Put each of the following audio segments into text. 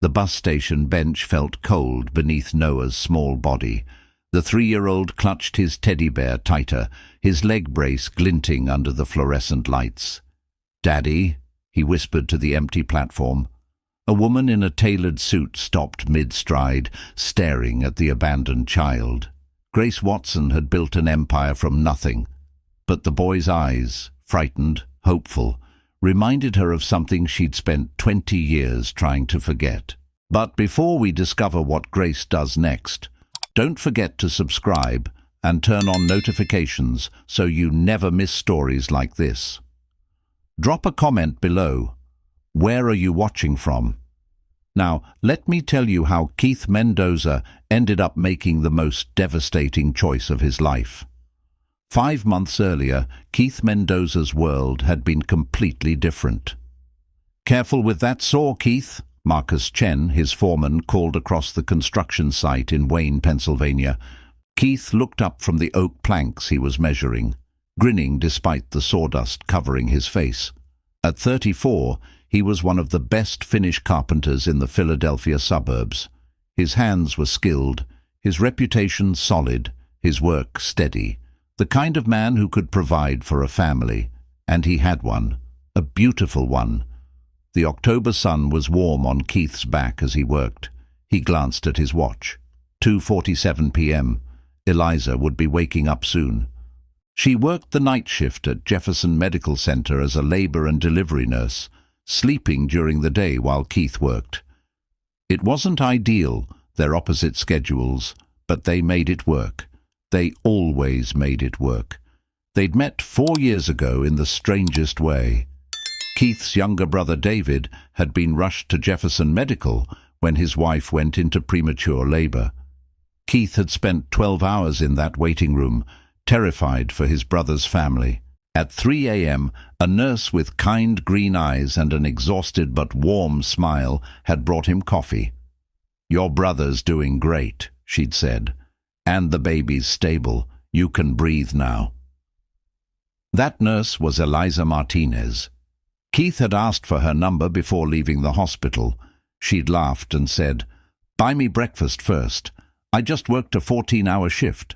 The bus station bench felt cold beneath Noah's small body. The 3-year-old clutched his teddy bear tighter, his leg brace glinting under the fluorescent lights. "Daddy," he whispered to the empty platform. A woman in a tailored suit stopped mid-stride, staring at the abandoned child. Grace Watson had built an empire from nothing, but the boy's eyes, frightened, hopeful, reminded her of something she'd spent 20 years trying to forget. But before we discover what Grace does next, don't forget to subscribe and turn on notifications so you never miss stories like this. Drop a comment below. Where are you watching from? Now, let me tell you how Keith Mendoza ended up making the most devastating choice of his life. 5 months earlier, Keith Mendoza's world had been completely different. "Careful with that saw, Keith," Marcus Chen, his foreman, called across the construction site in Wayne, Pennsylvania. Keith looked up from the oak planks he was measuring, grinning despite the sawdust covering his face. At 34, he was one of the best Finnish carpenters in the Philadelphia suburbs. His hands were skilled, his reputation solid, his work steady. The kind of man who could provide for a family. And he had one, a beautiful one. The October sun was warm on Keith's back as he worked. He glanced at his watch. 2:47 p.m. Eliza would be waking up soon. She worked the night shift at Jefferson Medical Center as a labor and delivery nurse, sleeping during the day while Keith worked. It wasn't ideal, their opposite schedules, but they made it work. They always made it work. They'd met 4 years ago in the strangest way. Keith's younger brother David had been rushed to Jefferson Medical when his wife went into premature labor. Keith had spent 12 hours in that waiting room, terrified for his brother's family. At 3 a.m., a nurse with kind green eyes and an exhausted but warm smile had brought him coffee. "Your brother's doing great," she'd said. "And the baby's stable. You can breathe now." That nurse was Eliza Martinez. Keith had asked for her number before leaving the hospital. She'd laughed and said, "Buy me breakfast first. I just worked a 14-hour shift."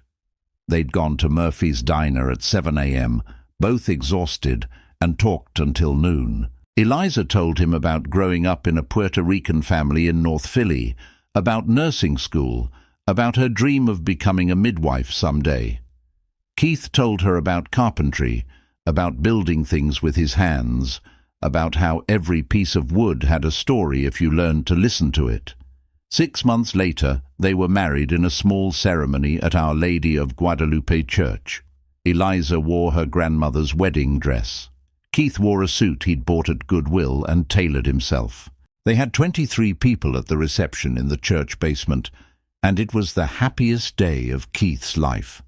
They'd gone to Murphy's Diner at 7 a.m., both exhausted, and talked until noon. Eliza told him about growing up in a Puerto Rican family in North Philly, about nursing school, about her dream of becoming a midwife someday. Keith told her about carpentry, about building things with his hands, about how every piece of wood had a story if you learned to listen to it. 6 months later, they were married in a small ceremony at Our Lady of Guadalupe Church. Eliza wore her grandmother's wedding dress. Keith wore a suit he'd bought at Goodwill and tailored himself. They had 23 people at the reception in the church basement, and it was the happiest day of Keith's life.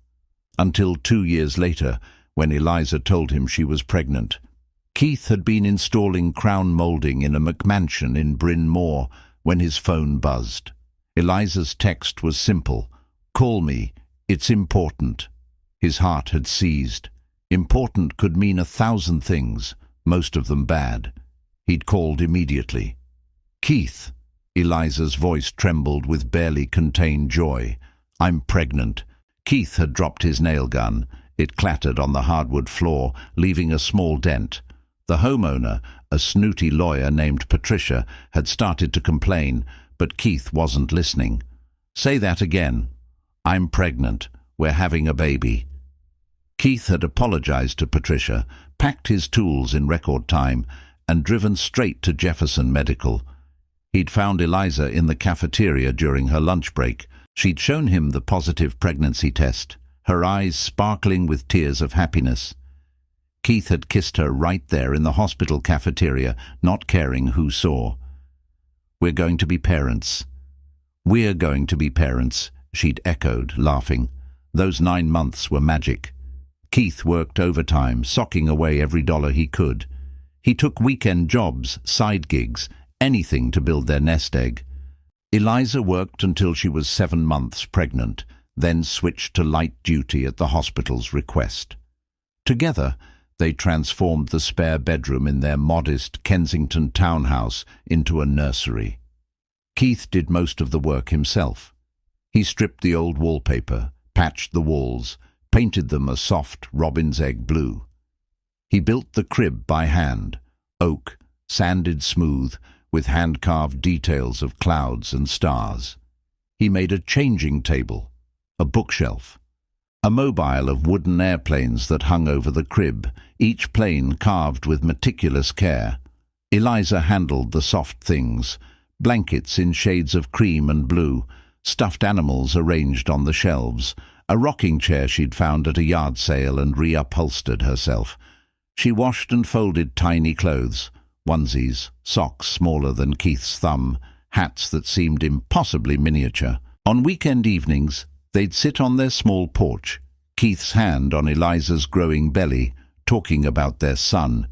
Until 2 years later, when Eliza told him she was pregnant. Keith had been installing crown molding in a McMansion in Bryn Mawr when his phone buzzed. Eliza's text was simple: "Call me, it's important." His heart had seized. Important could mean 1,000 things, most of them bad. He'd called immediately. "Keith," Eliza's voice trembled with barely contained joy. "I'm pregnant." Keith had dropped his nail gun. It clattered on the hardwood floor, leaving a small dent. The homeowner, a snooty lawyer named Patricia, had started to complain, but Keith wasn't listening. "Say that again." "I'm pregnant. We're having a baby." Keith had apologized to Patricia, packed his tools in record time, and driven straight to Jefferson Medical. He'd found Eliza in the cafeteria during her lunch break. She'd shown him the positive pregnancy test, her eyes sparkling with tears of happiness. Keith had kissed her right there in the hospital cafeteria, not caring who saw. "We're going to be parents." "We're going to be parents," she'd echoed, laughing. Those 9 months were magic. Keith worked overtime, socking away every dollar he could. He took weekend jobs, side gigs, anything to build their nest egg. Eliza worked until she was 7 months pregnant, then switched to light duty at the hospital's request. Together, they transformed the spare bedroom in their modest Kensington townhouse into a nursery. Keith did most of the work himself. He stripped the old wallpaper, patched the walls, painted them a soft robin's egg blue. He built the crib by hand, oak, sanded smooth, with hand-carved details of clouds and stars. He made a changing table, a bookshelf, a mobile of wooden airplanes that hung over the crib, each plane carved with meticulous care. Eliza handled the soft things, blankets in shades of cream and blue, stuffed animals arranged on the shelves, a rocking chair she'd found at a yard sale and reupholstered herself. She washed and folded tiny clothes, onesies, socks smaller than Keith's thumb, hats that seemed impossibly miniature. On weekend evenings, they'd sit on their small porch, Keith's hand on Eliza's growing belly, talking about their son.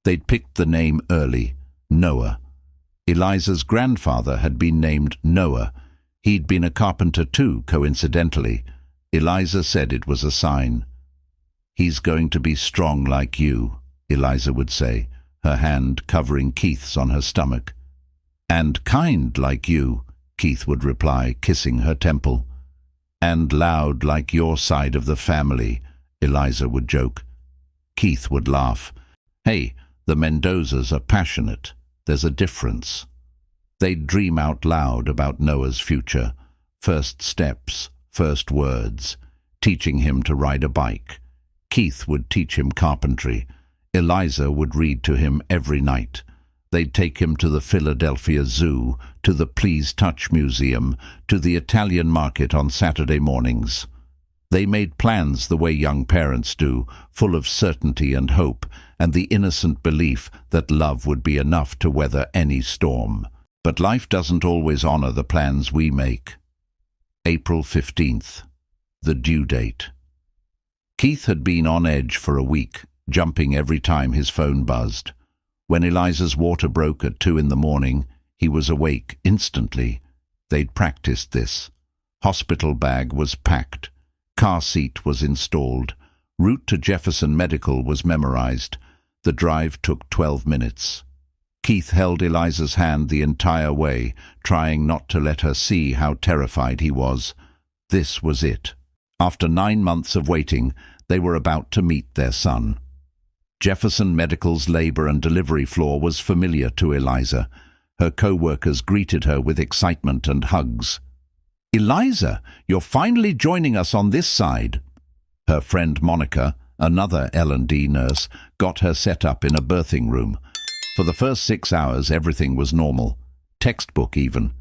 They'd picked the name early, Noah. Eliza's grandfather had been named Noah. He'd been a carpenter too, coincidentally. Eliza said it was a sign. "He's going to be strong like you," Eliza would say, her hand covering Keith's on her stomach. "And kind like you," Keith would reply, kissing her temple. "And loud like your side of the family," Eliza would joke. Keith would laugh. "Hey, the Mendozas are passionate. There's a difference." They'd dream out loud about Noah's future, first steps, first words, teaching him to ride a bike. Keith would teach him carpentry. Eliza would read to him every night. They'd take him to the Philadelphia Zoo, to the Please Touch Museum, to the Italian market on Saturday mornings. They made plans the way young parents do, full of certainty and hope, and the innocent belief that love would be enough to weather any storm. But life doesn't always honor the plans we make. April 15th, the due date. Keith had been on edge for a week, jumping every time his phone buzzed. When Eliza's water broke at 2 in the morning, he was awake instantly. They'd practiced this. Hospital bag was packed. Car seat was installed. Route to Jefferson Medical was memorized. The drive took 12 minutes. Keith held Eliza's hand the entire way, trying not to let her see how terrified he was. This was it. After 9 months of waiting, they were about to meet their son. Jefferson Medical's labor and delivery floor was familiar to Eliza. Her co-workers greeted her with excitement and hugs. "Eliza, you're finally joining us on this side." Her friend Monica, another L&D nurse, got her set up in a birthing room. For the first 6 hours, everything was normal. Textbook even.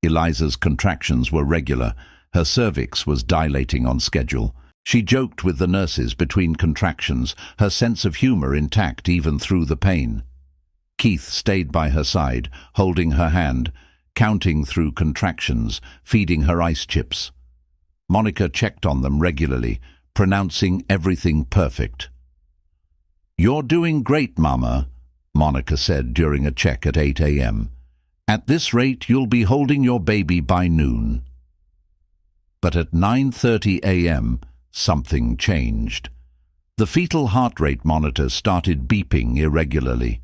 Eliza's contractions were regular. Her cervix was dilating on schedule. She joked with the nurses between contractions, her sense of humor intact even through the pain. Keith stayed by her side, holding her hand, counting through contractions, feeding her ice chips. Monica checked on them regularly, pronouncing everything perfect. "You're doing great, Mama," Monica said during a check at 8 a.m. "At this rate, you'll be holding your baby by noon." But at 9:30 a.m., something changed. The fetal heart rate monitor started beeping irregularly.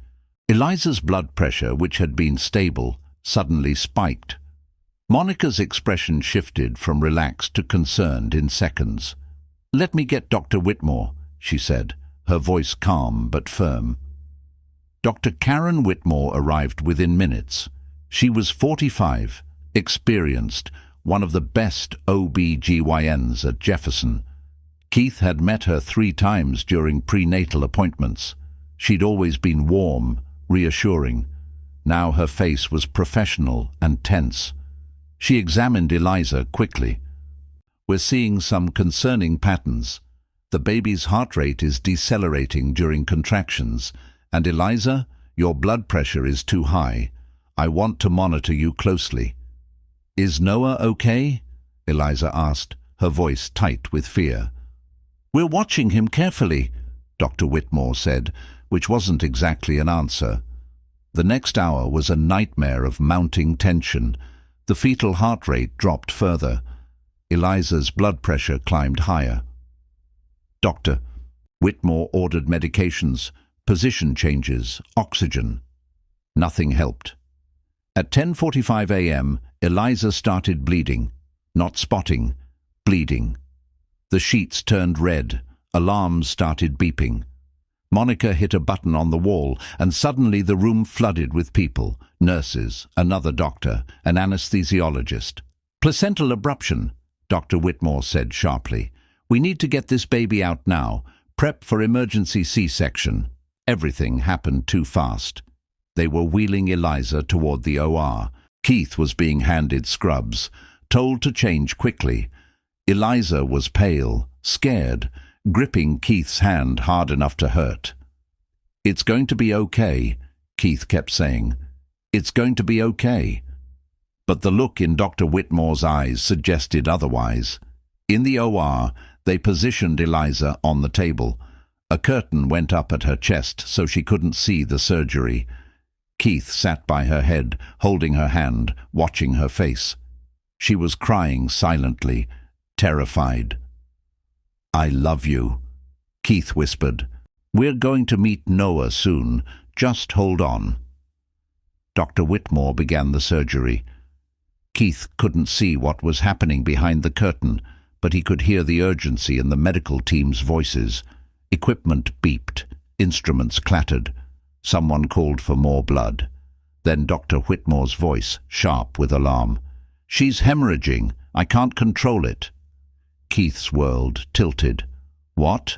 Eliza's blood pressure, which had been stable, suddenly spiked. Monica's expression shifted from relaxed to concerned in seconds. "Let me get Dr. Whitmore," she said, her voice calm but firm. Dr. Karen Whitmore arrived within minutes. She was 45, experienced, one of the best OB-GYNs at Jefferson. Keith had met her 3 times during prenatal appointments. She'd always been warm, reassuring. Now her face was professional and tense. She examined Eliza quickly. "We're seeing some concerning patterns. The baby's heart rate is decelerating during contractions, and Eliza, your blood pressure is too high. I want to monitor you closely." "Is Noah okay?" Eliza asked, her voice tight with fear. "We're watching him carefully," Dr. Whitmore said, which wasn't exactly an answer. The next hour was a nightmare of mounting tension. The fetal heart rate dropped further. Eliza's blood pressure climbed higher. "Doctor," Whitmore ordered medications, position changes, oxygen. Nothing helped. At 10:45 a.m., Eliza started bleeding. Not spotting, bleeding. The sheets turned red. Alarms started beeping. Monica hit a button on the wall, and suddenly the room flooded with people. Nurses, another doctor, an anesthesiologist. "Placental abruption," Dr. Whitmore said sharply. "We need to get this baby out now. Prep for emergency C-section." Everything happened too fast. They were wheeling Eliza toward the OR. Keith was being handed scrubs, told to change quickly. Eliza was pale, scared, gripping Keith's hand hard enough to hurt. "It's going to be okay," Keith kept saying. "It's going to be okay." But the look in Dr. Whitmore's eyes suggested otherwise. In the OR, they positioned Eliza on the table. A curtain went up at her chest so she couldn't see the surgery. Keith sat by her head, holding her hand, watching her face. She was crying silently, terrified. "I love you," Keith whispered. "We're going to meet Noah soon. Just hold on." Dr. Whitmore began the surgery. Keith couldn't see what was happening behind the curtain, but he could hear the urgency in the medical team's voices. Equipment beeped. Instruments clattered. Someone called for more blood. Then Dr. Whitmore's voice, sharp with alarm. "She's hemorrhaging. I can't control it." Keith's world tilted. "What?"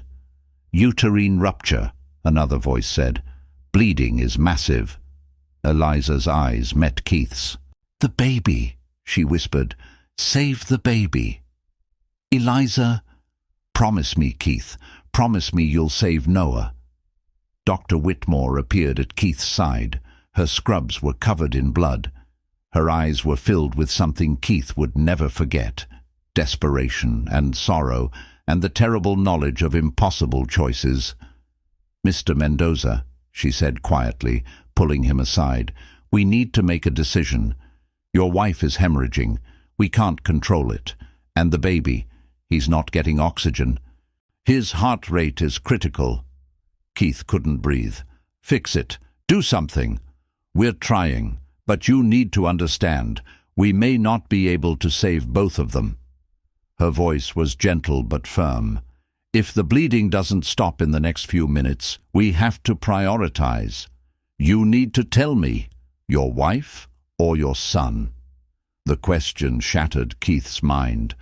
"Uterine rupture," another voice said. "Bleeding is massive." Eliza's eyes met Keith's. "The baby," she whispered. "Save the baby." "Eliza, promise me, Keith. Promise me you'll save Noah." Dr. Whitmore appeared at Keith's side. Her scrubs were covered in blood. Her eyes were filled with something Keith would never forget. Desperation and sorrow, and the terrible knowledge of impossible choices. "Mr. Mendoza," she said quietly, pulling him aside, "we need to make a decision. Your wife is hemorrhaging. We can't control it. And the baby, he's not getting oxygen. His heart rate is critical." Keith couldn't breathe. "Fix it. Do something." "We're trying, but you need to understand. We may not be able to save both of them." Her voice was gentle but firm. "If the bleeding doesn't stop in the next few minutes, we have to prioritize. You need to tell me, your wife or your son?" The question shattered Keith's mind.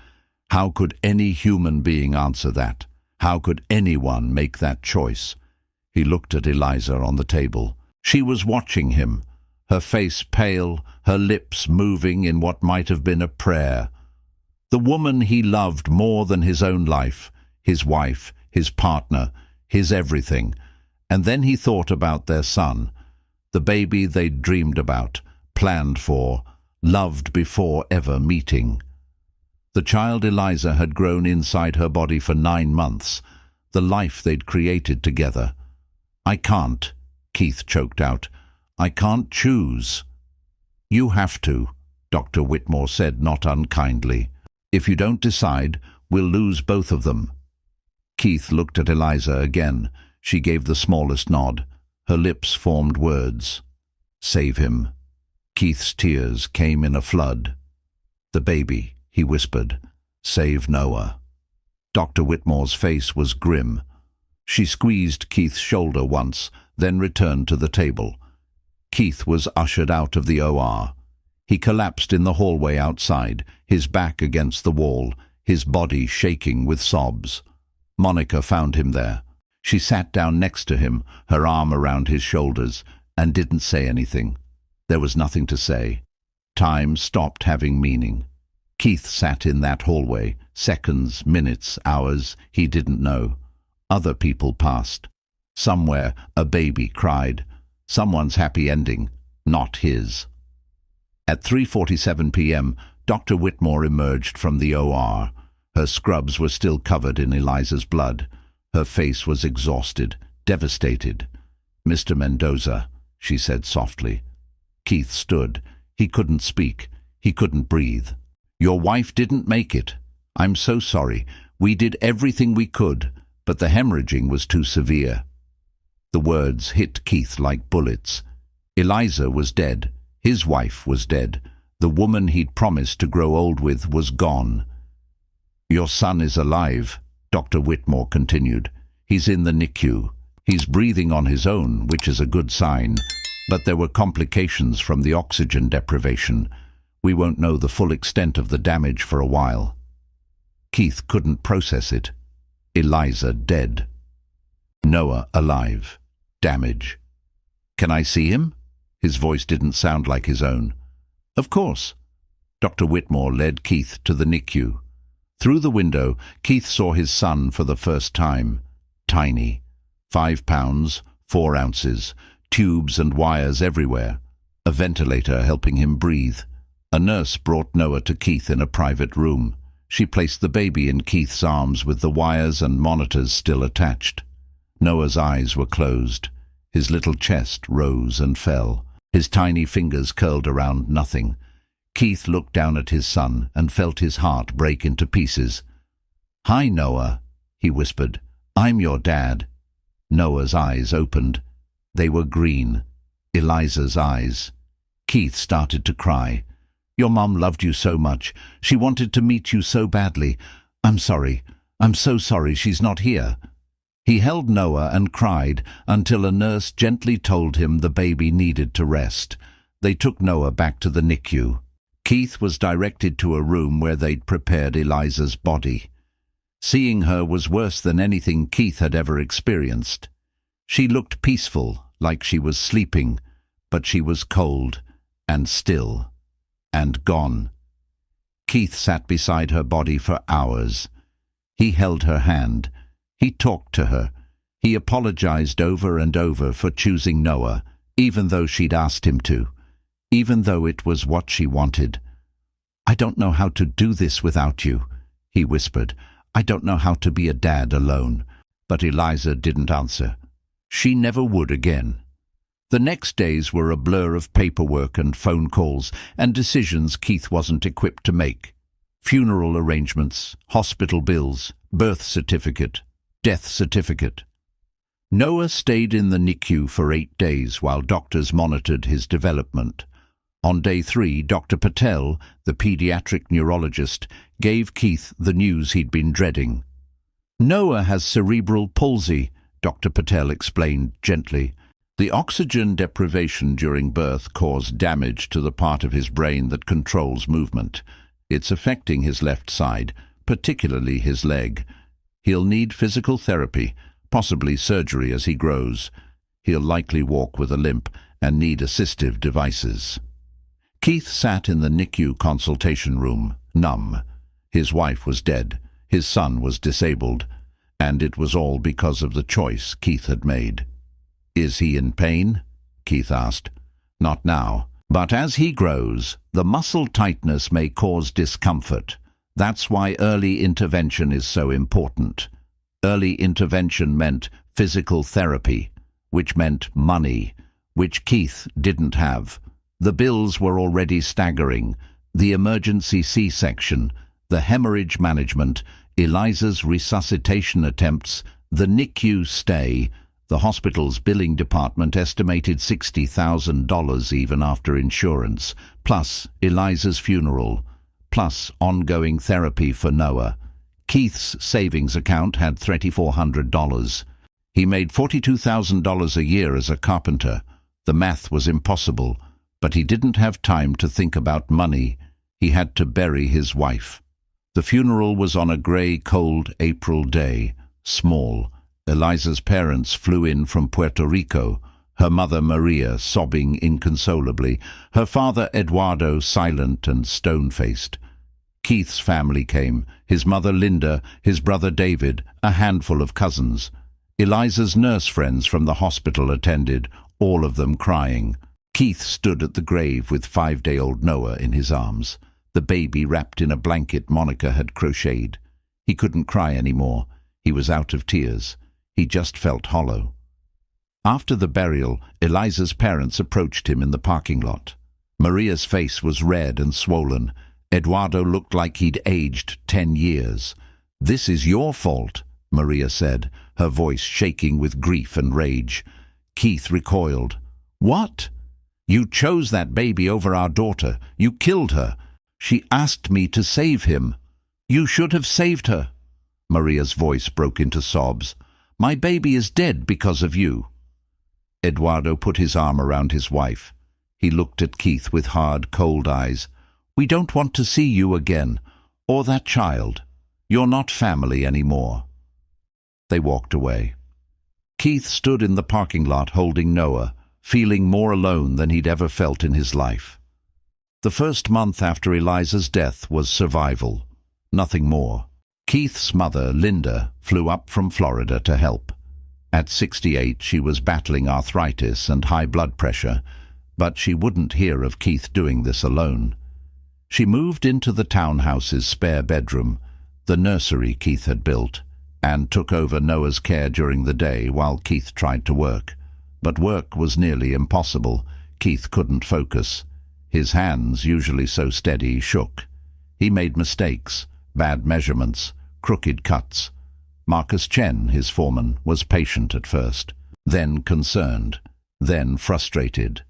How could any human being answer that? How could anyone make that choice? He looked at Eliza on the table. She was watching him, her face pale, her lips moving in what might have been a prayer. The woman he loved more than his own life, his wife, his partner, his everything. And then he thought about their son, the baby they'd dreamed about, planned for, loved before ever meeting. The child Eliza had grown inside her body for 9 months, the life they'd created together. "I can't," Keith choked out. "I can't choose." "You have to," Dr. Whitmore said, not unkindly. "If you don't decide, we'll lose both of them." Keith looked at Eliza again. She gave the smallest nod. Her lips formed words. "Save him." Keith's tears came in a flood. "The baby," he whispered. "Save Noah." Dr. Whitmore's face was grim. She squeezed Keith's shoulder once, then returned to the table. Keith was ushered out of the OR. He collapsed in the hallway outside, his back against the wall, his body shaking with sobs. Monica found him there. She sat down next to him, her arm around his shoulders, and didn't say anything. There was nothing to say. Time stopped having meaning. Keith sat in that hallway, seconds, minutes, hours, he didn't know. Other people passed. Somewhere a baby cried. Someone's happy ending, not his. At 3:47 p.m., Dr. Whitmore emerged from the OR. Her scrubs were still covered in Eliza's blood. Her face was exhausted, devastated. "Mr. Mendoza," she said softly. Keith stood. He couldn't speak. He couldn't breathe. "Your wife didn't make it. I'm so sorry. We did everything we could, but the hemorrhaging was too severe." The words hit Keith like bullets. Eliza was dead. His wife was dead. The woman he'd promised to grow old with was gone. "Your son is alive," Dr. Whitmore continued. "He's in the NICU. He's breathing on his own, which is a good sign, but there were complications from the oxygen deprivation. We won't know the full extent of the damage for a while." Keith couldn't process it. Eliza dead. Noah alive. Damage. "Can I see him?" His voice didn't sound like his own. "Of course." Dr. Whitmore led Keith to the NICU. Through the window, Keith saw his son for the first time. Tiny. 5 pounds, 4 ounces, tubes and wires everywhere. A ventilator helping him breathe. A nurse brought Noah to Keith in a private room. She placed the baby in Keith's arms with the wires and monitors still attached. Noah's eyes were closed. His little chest rose and fell. His tiny fingers curled around nothing. Keith looked down at his son and felt his heart break into pieces. "Hi, Noah," he whispered. "I'm your dad." Noah's eyes opened. They were green. Eliza's eyes. Keith started to cry. "Your mom loved you so much. She wanted to meet you so badly. I'm sorry. I'm so sorry she's not here." He held Noah and cried until a nurse gently told him the baby needed to rest. They took Noah back to the NICU. Keith was directed to a room where they'd prepared Eliza's body. Seeing her was worse than anything Keith had ever experienced. She looked peaceful, like she was sleeping, but she was cold and still and gone. Keith sat beside her body for hours. He held her hand. He talked to her. He apologized over and over for choosing Noah, even though she'd asked him to, even though it was what she wanted. "I don't know how to do this without you," he whispered. "I don't know how to be a dad alone." But Eliza didn't answer. She never would again. The next days were a blur of paperwork and phone calls and decisions Keith wasn't equipped to make. Funeral arrangements, hospital bills, birth certificate, death certificate. Noah stayed in the NICU for 8 days while doctors monitored his development. On day 3, Dr. Patel, the pediatric neurologist, gave Keith the news he'd been dreading. "Noah has cerebral palsy," Dr. Patel explained gently. "The oxygen deprivation during birth caused damage to the part of his brain that controls movement. It's affecting his left side, particularly his leg. He'll need physical therapy, possibly surgery as he grows. He'll likely walk with a limp and need assistive devices." Keith sat in the NICU consultation room, numb. His wife was dead. His son was disabled. And it was all because of the choice Keith had made. "Is he in pain?" Keith asked. "Not now. But as he grows, the muscle tightness may cause discomfort. That's why early intervention is so important." Early intervention meant physical therapy, which meant money, which Keith didn't have. The bills were already staggering. The emergency C-section, the hemorrhage management, Eliza's resuscitation attempts, the NICU stay. The hospital's billing department estimated $60,000 even after insurance, plus Eliza's funeral, plus ongoing therapy for Noah. Keith's savings account had $3,400. He made $42,000 a year as a carpenter. The math was impossible, but he didn't have time to think about money. He had to bury his wife. The funeral was on a grey, cold April day, small. Eliza's parents flew in from Puerto Rico, her mother Maria sobbing inconsolably, her father Eduardo silent and stone-faced. Keith's family came, his mother Linda, his brother David, a handful of cousins. Eliza's nurse friends from the hospital attended, all of them crying. Keith stood at the grave with 5-day-old Noah in his arms, the baby wrapped in a blanket Monica had crocheted. He couldn't cry anymore. He was out of tears. He just felt hollow. After the burial, Eliza's parents approached him in the parking lot. Maria's face was red and swollen. Eduardo looked like he'd aged 10 years. "This is your fault," Maria said, her voice shaking with grief and rage. Keith recoiled. "What?" You chose that baby over our daughter. You killed her. She asked me to save him. You should have saved her." Maria's voice broke into sobs. "My baby is dead because of you." Eduardo put his arm around his wife. He looked at Keith with hard, cold eyes. "We don't want to see you again, or that child. You're not family anymore." They walked away. Keith stood in the parking lot holding Noah, feeling more alone than he'd ever felt in his life. The first month after Eliza's death was survival, nothing more. Keith's mother, Linda, flew up from Florida to help. At 68, she was battling arthritis and high blood pressure, but she wouldn't hear of Keith doing this alone. She moved into the townhouse's spare bedroom, the nursery Keith had built, and took over Noah's care during the day while Keith tried to work. But work was nearly impossible. Keith couldn't focus. His hands, usually so steady, shook. He made mistakes, bad measurements, crooked cuts. Marcus Chen, his foreman, was patient at first, then concerned, then frustrated.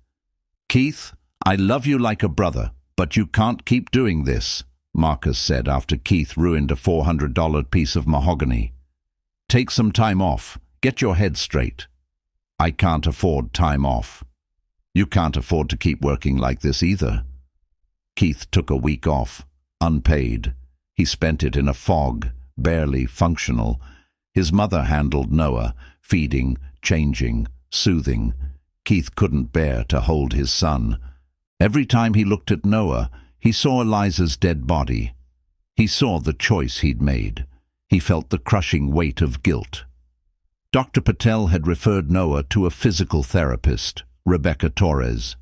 "Keith, I love you like a brother, but you can't keep doing this," Marcus said after Keith ruined a $400 piece of mahogany. "Take some time off. Get your head straight." "I can't afford time off." "You can't afford to keep working like this either." Keith took a week off, unpaid. He spent it in a fog, barely functional. His mother handled Noah, feeding, changing, soothing. Keith couldn't bear to hold his son. Every time he looked at Noah, he saw Eliza's dead body. He saw the choice he'd made. He felt the crushing weight of guilt. Dr. Patel had referred Noah to a physical therapist, Rebecca Torres.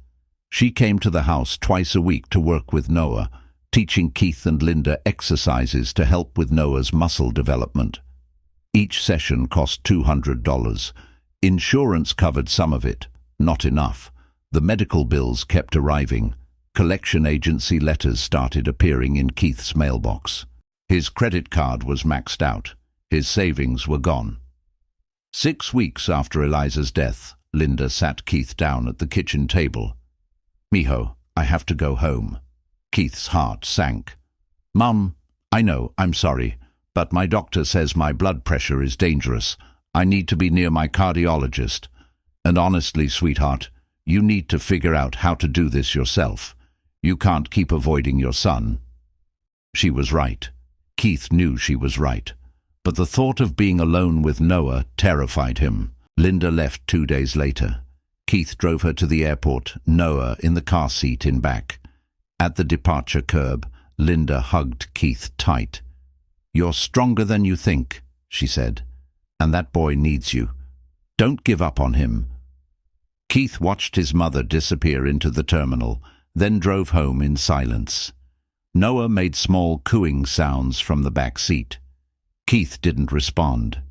She came to the house twice a week to work with Noah, teaching Keith and Linda exercises to help with Noah's muscle development. Each session cost $200. Insurance covered some of it, not enough. The medical bills kept arriving. Collection agency letters started appearing in Keith's mailbox. His credit card was maxed out. His savings were gone. 6 weeks after Eliza's death, Linda sat Keith down at the kitchen table. "Mijo, I have to go home." Keith's heart sank. "Mum, I know, I'm sorry, but my doctor says my blood pressure is dangerous. I need to be near my cardiologist. And honestly, sweetheart, you need to figure out how to do this yourself. You can't keep avoiding your son." She was right. Keith knew she was right. But the thought of being alone with Noah terrified him. Linda left 2 days later. Keith drove her to the airport, Noah in the car seat in back. At the departure curb, Linda hugged Keith tight. "You're stronger than you think," she said, "and that boy needs you. Don't give up on him." Keith watched his mother disappear into the terminal, then drove home in silence. Noah made small cooing sounds from the back seat. Keith didn't respond.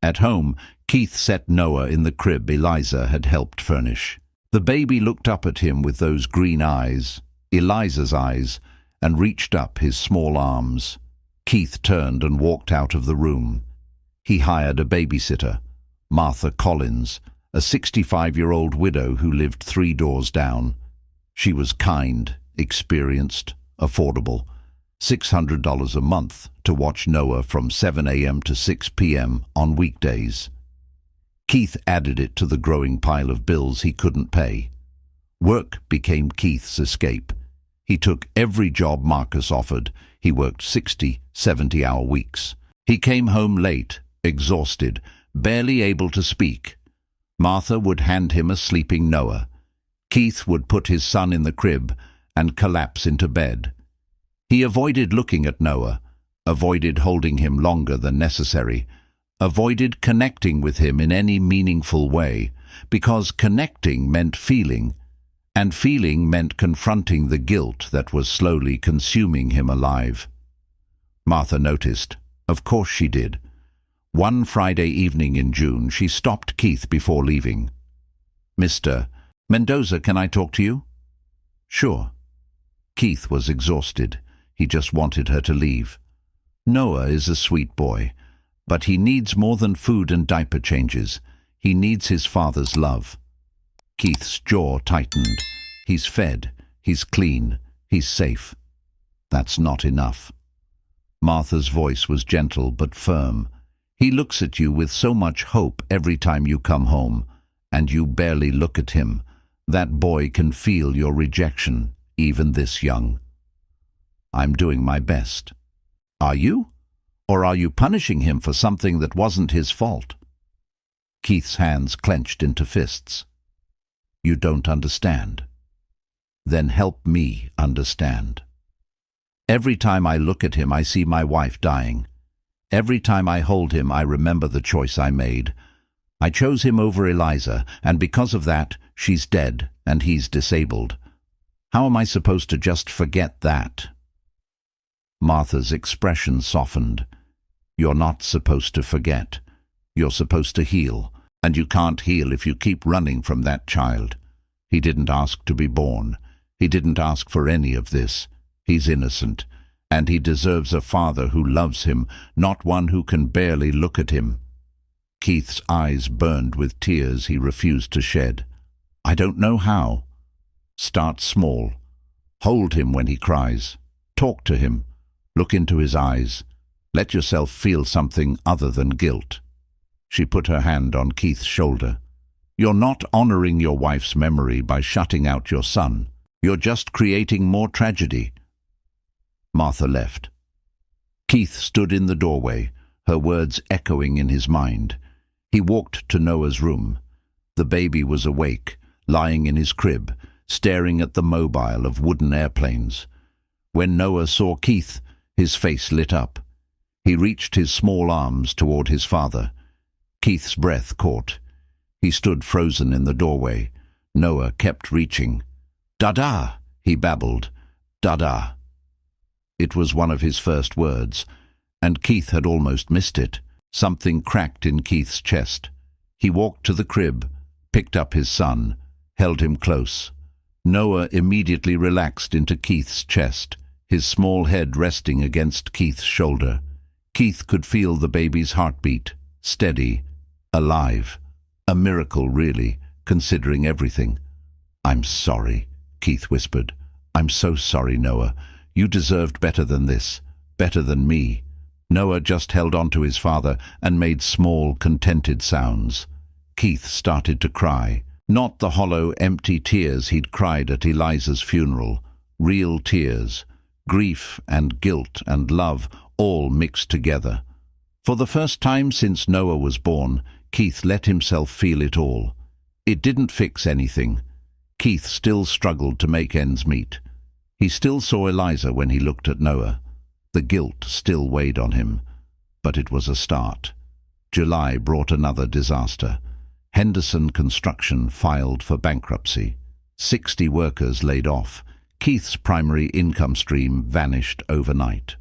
At home, Keith set Noah in the crib Eliza had helped furnish. The baby looked up at him with those green eyes, Eliza's eyes, and reached up his small arms. Keith turned and walked out of the room. He hired a babysitter, Martha Collins, a 65-year-old widow who lived 3 doors down. She was kind, experienced, affordable. $600 a month to watch Noah from 7 a.m. to 6 p.m. on weekdays. Keith added it to the growing pile of bills he couldn't pay. Work became Keith's escape. He took every job Marcus offered. He worked 60, 70-hour weeks. He came home late, exhausted, barely able to speak. Martha would hand him a sleeping Noah. Keith would put his son in the crib and collapse into bed. He avoided looking at Noah, avoided holding him longer than necessary, avoided connecting with him in any meaningful way, because connecting meant feeling, and feeling meant confronting the guilt that was slowly consuming him alive. Martha noticed. Of course she did. One Friday evening in June, she stopped Keith before leaving. "Mr. Mendoza, can I talk to you?" "Sure." Keith was exhausted. He just wanted her to leave. Noah is a sweet boy, but he needs more than food and diaper changes. He needs his father's love. Keith's jaw tightened. He's fed, he's clean, he's safe. That's not enough. Martha's voice was gentle but firm. He looks at you with so much hope every time you come home, and you barely look at him. That boy can feel your rejection, even this young. I'm doing my best. Are you? Or are you punishing him for something that wasn't his fault? Keith's hands clenched into fists. You don't understand. Then help me understand. Every time I look at him, I see my wife dying. Every time I hold him, I remember the choice I made. I chose him over Eliza, and because of that, she's dead and he's disabled. How am I supposed to just forget that? Martha's expression softened. You're not supposed to forget. You're supposed to heal, and you can't heal if you keep running from that child. He didn't ask to be born. He didn't ask for any of this. He's innocent, and he deserves a father who loves him, not one who can barely look at him. Keith's eyes burned with tears he refused to shed. I don't know how. Start small. Hold him when he cries. Talk to him. Look into his eyes. Let yourself feel something other than guilt. She put her hand on Keith's shoulder. You're not honoring your wife's memory by shutting out your son. You're just creating more tragedy. Martha left. Keith stood in the doorway, her words echoing in his mind. He walked to Noah's room. The baby was awake, lying in his crib, staring at the mobile of wooden airplanes. When Noah saw Keith, his face lit up. He reached his small arms toward his father. Keith's breath caught. He stood frozen in the doorway. Noah kept reaching. "Dada," he babbled. "Dada." It was one of his first words, and Keith had almost missed it. Something cracked in Keith's chest. He walked to the crib, picked up his son, held him close. Noah immediately relaxed into Keith's chest, his small head resting against Keith's shoulder. Keith could feel the baby's heartbeat, steady, alive. A miracle, really, considering everything. "I'm sorry," Keith whispered. "I'm so sorry, Noah. You deserved better than this, better than me." Noah just held on to his father and made small, contented sounds. Keith started to cry. Not the hollow, empty tears he'd cried at Eliza's funeral. Real tears. Grief and guilt and love all mixed together. For the first time since Noah was born, Keith let himself feel it all. It didn't fix anything. Keith still struggled to make ends meet. He still saw Eliza when he looked at Noah. The guilt still weighed on him. But it was a start. July brought another disaster. Henderson Construction filed for bankruptcy. 60 workers laid off. Keith's primary income stream vanished overnight.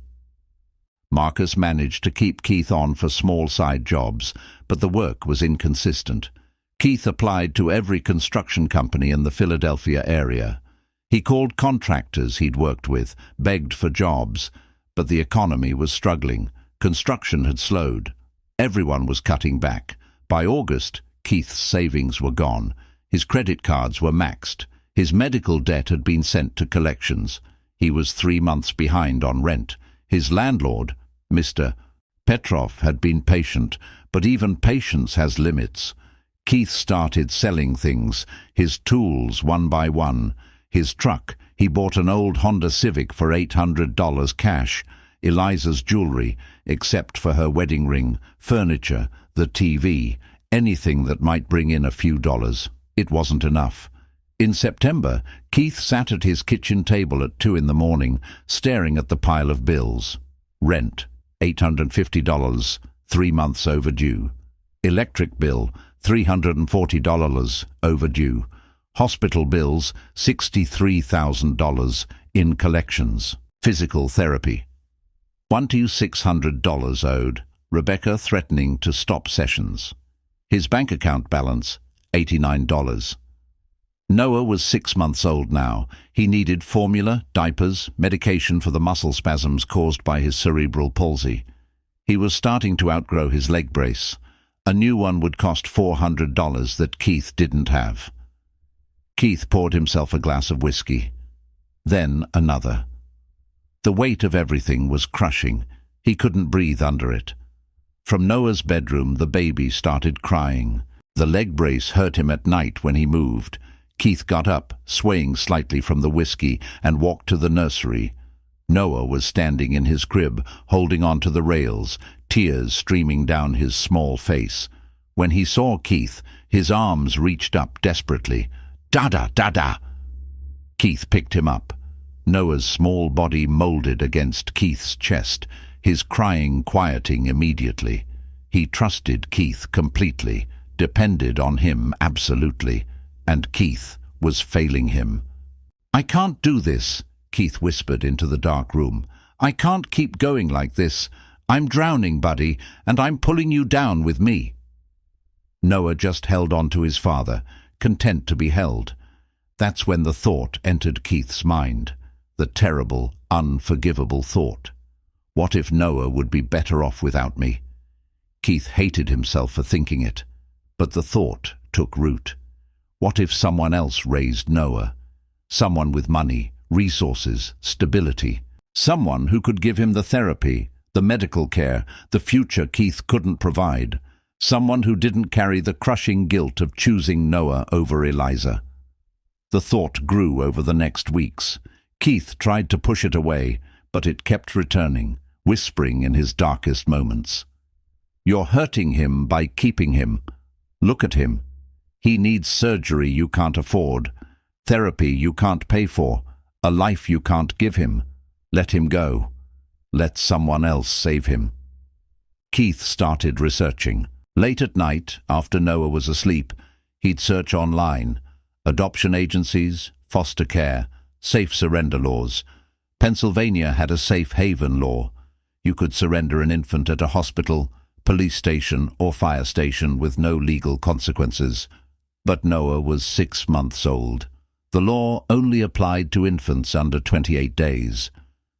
Marcus managed to keep Keith on for small side jobs, but the work was inconsistent. Keith applied to every construction company in the Philadelphia area. He called contractors he'd worked with, begged for jobs, but the economy was struggling. Construction had slowed. Everyone was cutting back. By August, Keith's savings were gone. His credit cards were maxed. His medical debt had been sent to collections. He was 3 months behind on rent. His landlord, Mr. Petrov, had been patient, but even patience has limits. Keith started selling things, his tools one by one. His truck, he bought an old Honda Civic for $800 cash. Eliza's jewelry, except for her wedding ring, furniture, the TV, anything that might bring in a few dollars. It wasn't enough. In September, Keith sat at his kitchen table at 2 in the morning, staring at the pile of bills. Rent, $850, 3 months overdue. Electric bill, $340 overdue. Hospital bills, $63,000 in collections. Physical therapy. $1,600 owed. Rebecca threatening to stop sessions. His bank account balance, $89. Noah was 6 months old now. He needed formula, diapers, medication for the muscle spasms caused by his cerebral palsy. He was starting to outgrow his leg brace. A new one would cost $400 that Keith didn't have. Keith poured himself a glass of whiskey. Then another. The weight of everything was crushing. He couldn't breathe under it. From Noah's bedroom, the baby started crying. The leg brace hurt him at night when he moved. Keith got up, swaying slightly from the whiskey, and walked to the nursery. Noah was standing in his crib, holding on to the rails, tears streaming down his small face. When he saw Keith, his arms reached up desperately. "Dada, Dada!" Keith picked him up. Noah's small body molded against Keith's chest, his crying quieting immediately. He trusted Keith completely, depended on him absolutely, and Keith was failing him. "I can't do this," Keith whispered into the dark room. "I can't keep going like this. I'm drowning, buddy, and I'm pulling you down with me." Noah just held on to his father, content to be held. That's when the thought entered Keith's mind, the terrible, unforgivable thought. What if Noah would be better off without me? Keith hated himself for thinking it, but the thought took root. What if someone else raised Noah? Someone with money, resources, stability. Someone who could give him the therapy, the medical care, the future Keith couldn't provide. Someone who didn't carry the crushing guilt of choosing Noah over Eliza. The thought grew over the next weeks. Keith tried to push it away, but it kept returning, whispering in his darkest moments. "You're hurting him by keeping him. Look at him. He needs surgery you can't afford, therapy you can't pay for, a life you can't give him. Let him go. Let someone else save him." Keith started researching. Late at night, after Noah was asleep, he'd search online. Adoption agencies, foster care, safe surrender laws. Pennsylvania had a safe haven law. You could surrender an infant at a hospital, police station, or fire station with no legal consequences. But Noah was 6 months old. The law only applied to infants under 28 days.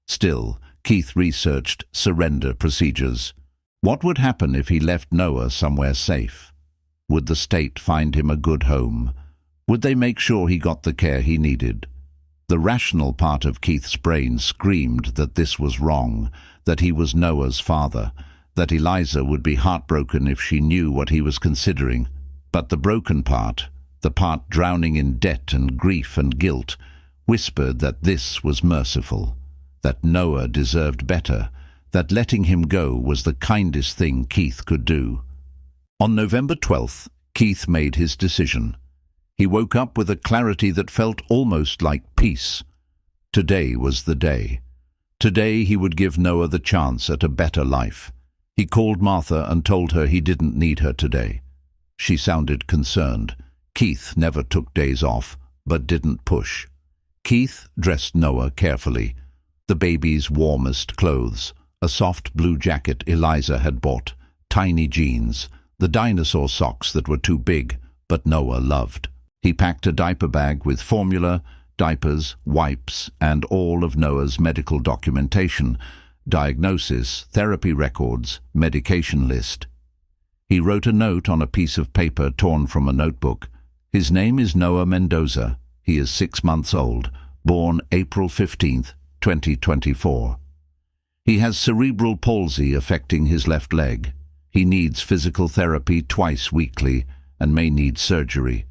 Still, Keith researched surrender procedures. What would happen if he left Noah somewhere safe? Would the state find him a good home? Would they make sure he got the care he needed? The rational part of Keith's brain screamed that this was wrong, that he was Noah's father, that Eliza would be heartbroken if she knew what he was considering. But the broken part, the part drowning in debt and grief and guilt, whispered that this was merciful, that Noah deserved better, that letting him go was the kindest thing Keith could do. On November 12th, Keith made his decision. He woke up with a clarity that felt almost like peace. Today was the day. Today he would give Noah the chance at a better life. He called Martha and told her he didn't need her today. She sounded concerned. Keith never took days off, but didn't push. Keith dressed Noah carefully. The baby's warmest clothes, a soft blue jacket Eliza had bought, tiny jeans, the dinosaur socks that were too big, but Noah loved. He packed a diaper bag with formula, diapers, wipes, and all of Noah's medical documentation, diagnosis, therapy records, medication list. He wrote a note on a piece of paper torn from a notebook. His name is Noah Mendoza. He is 6 months old, born April 15th, 2024. He has cerebral palsy affecting his left leg. He needs physical therapy twice weekly and may need surgery.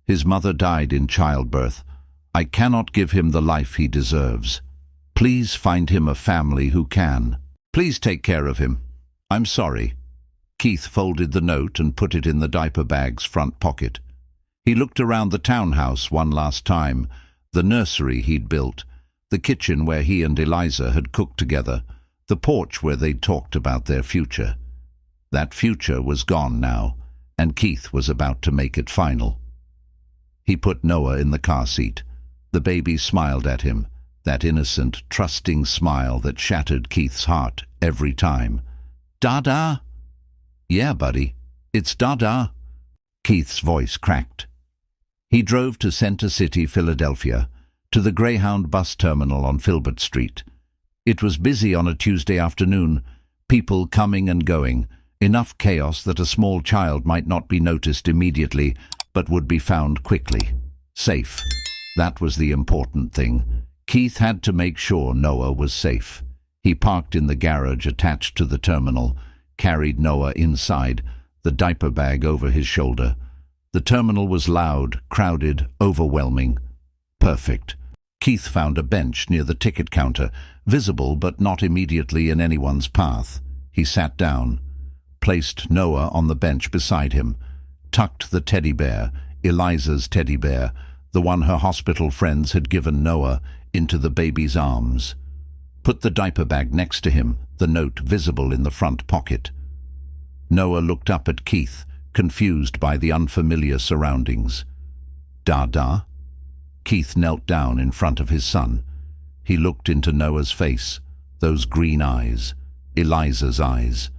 His mother died in childbirth. I cannot give him the life he deserves. Please find him a family who can. Please take care of him. I'm sorry. Keith folded the note and put it in the diaper bag's front pocket. He looked around the townhouse one last time, the nursery he'd built, the kitchen where he and Eliza had cooked together, the porch where they'd talked about their future. That future was gone now, and Keith was about to make it final. He put Noah in the car seat. The baby smiled at him, that innocent, trusting smile that shattered Keith's heart every time. "Dada?" "Yeah, buddy, it's Dada." Keith's voice cracked. He drove to Center City, Philadelphia, to the Greyhound bus terminal on Filbert Street. It was busy on a Tuesday afternoon, people coming and going, enough chaos that a small child might not be noticed immediately, but would be found quickly. Safe. That was the important thing. Keith had to make sure Noah was safe. He parked in the garage attached to the terminal, carried Noah inside, the diaper bag over his shoulder. The terminal was loud, crowded, overwhelming. Perfect. Keith found a bench near the ticket counter, visible but not immediately in anyone's path. He sat down, placed Noah on the bench beside him, tucked the teddy bear, Eliza's teddy bear, the one her hospital friends had given Noah, into the baby's arms. Put the diaper bag next to him, the note visible in the front pocket. Noah looked up at Keith, confused by the unfamiliar surroundings. Dada? Keith knelt down in front of his son. He looked into Noah's face, those green eyes, Eliza's eyes.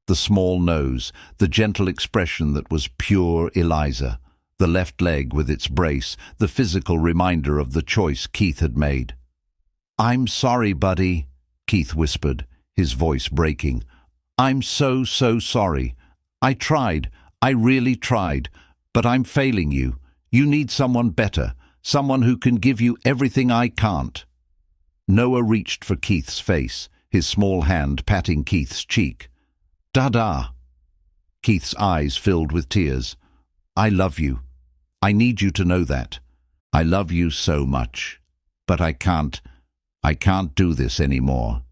The small nose, the gentle expression that was pure Eliza. The left leg with its brace, the physical reminder of the choice Keith had made. "I'm sorry, buddy," Keith whispered, his voice breaking. "I'm so sorry. I tried. I really tried. But I'm failing you. You need someone better, someone who can give you everything I can't." Noah reached for Keith's face, his small hand patting Keith's cheek. "Dada." Keith's eyes filled with tears. "I love you. I need you to know that. I love you so much. But I can't do this anymore."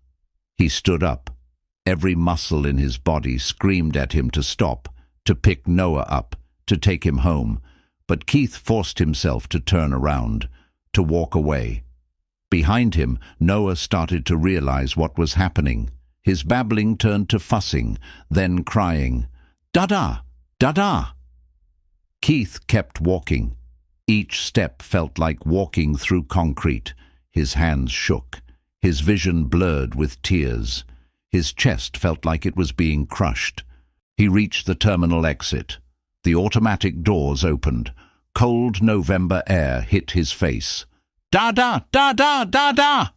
He stood up. Every muscle in his body screamed at him to stop, to pick Noah up, to take him home. But Keith forced himself to turn around, to walk away. Behind him, Noah started to realize what was happening. His babbling turned to fussing, then crying, "Dada! Dada!" Keith kept walking. Each step felt like walking through concrete. His hands shook. His vision blurred with tears. His chest felt like it was being crushed. He reached the terminal exit. The automatic doors opened. Cold November air hit his face. "Dada! Dada! Dada!"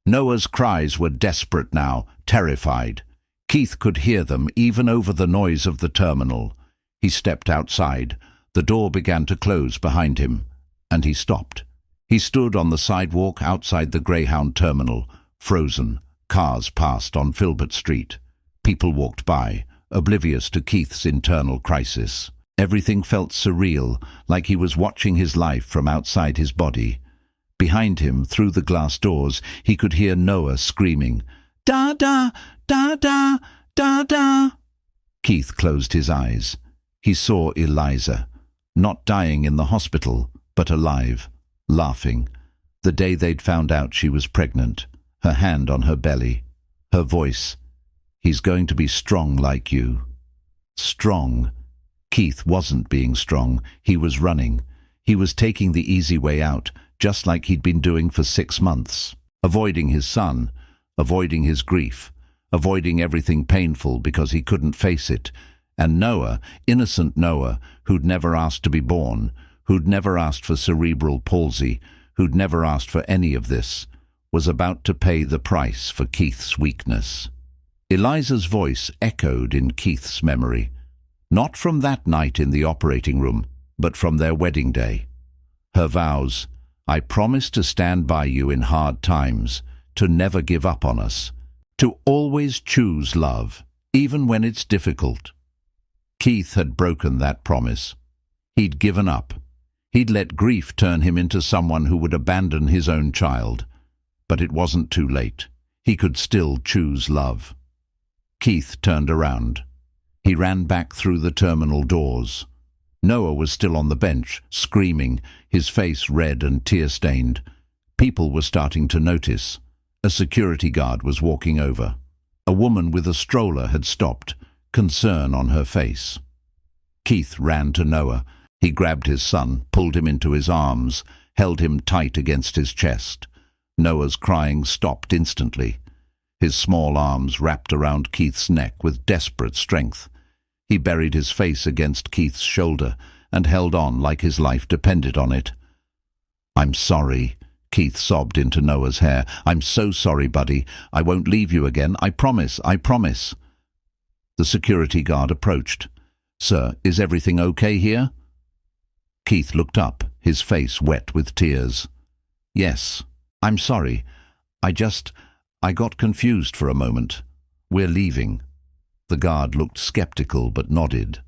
Noah's cries were desperate now, terrified. Keith could hear them even over the noise of the terminal. He stepped outside. The door began to close behind him, and he stopped. He stood on the sidewalk outside the Greyhound terminal, frozen. Cars passed on Filbert Street. People walked by, oblivious to Keith's internal crisis. Everything felt surreal, like he was watching his life from outside his body. Behind him, through the glass doors, he could hear Noah screaming, "Dada! Dada! Dada!" Keith closed his eyes. He saw Eliza, not dying in the hospital, but alive, laughing. The day they'd found out she was pregnant, her hand on her belly, her voice, "He's going to be strong like you." Strong. Keith wasn't being strong. He was running. He was taking the easy way out, just like he'd been doing for 6 months. Avoiding his son, avoiding his grief, avoiding everything painful because he couldn't face it. And Noah, innocent Noah, who'd never asked to be born, who'd never asked for cerebral palsy, who'd never asked for any of this, was about to pay the price for Keith's weakness. Eliza's voice echoed in Keith's memory, not from that night in the operating room, but from their wedding day. Her vows, "I promise to stand by you in hard times, to never give up on us, to always choose love, even when it's difficult." Keith had broken that promise. He'd given up. He'd let grief turn him into someone who would abandon his own child. But it wasn't too late. He could still choose love. Keith turned around. He ran back through the terminal doors. Noah was still on the bench, screaming, his face red and tear-stained. People were starting to notice. A security guard was walking over. A woman with a stroller had stopped, concern on her face. Keith ran to Noah. He grabbed his son, pulled him into his arms, held him tight against his chest. Noah's crying stopped instantly. His small arms wrapped around Keith's neck with desperate strength. He buried his face against Keith's shoulder and held on like his life depended on it. "I'm sorry," Keith sobbed into Noah's hair. "I'm so sorry, buddy. I won't leave you again. I promise, I promise." The security guard approached. "Sir, is everything okay here?" Keith looked up, his face wet with tears. "Yes, I'm sorry. I got confused for a moment. We're leaving." The guard looked skeptical but nodded.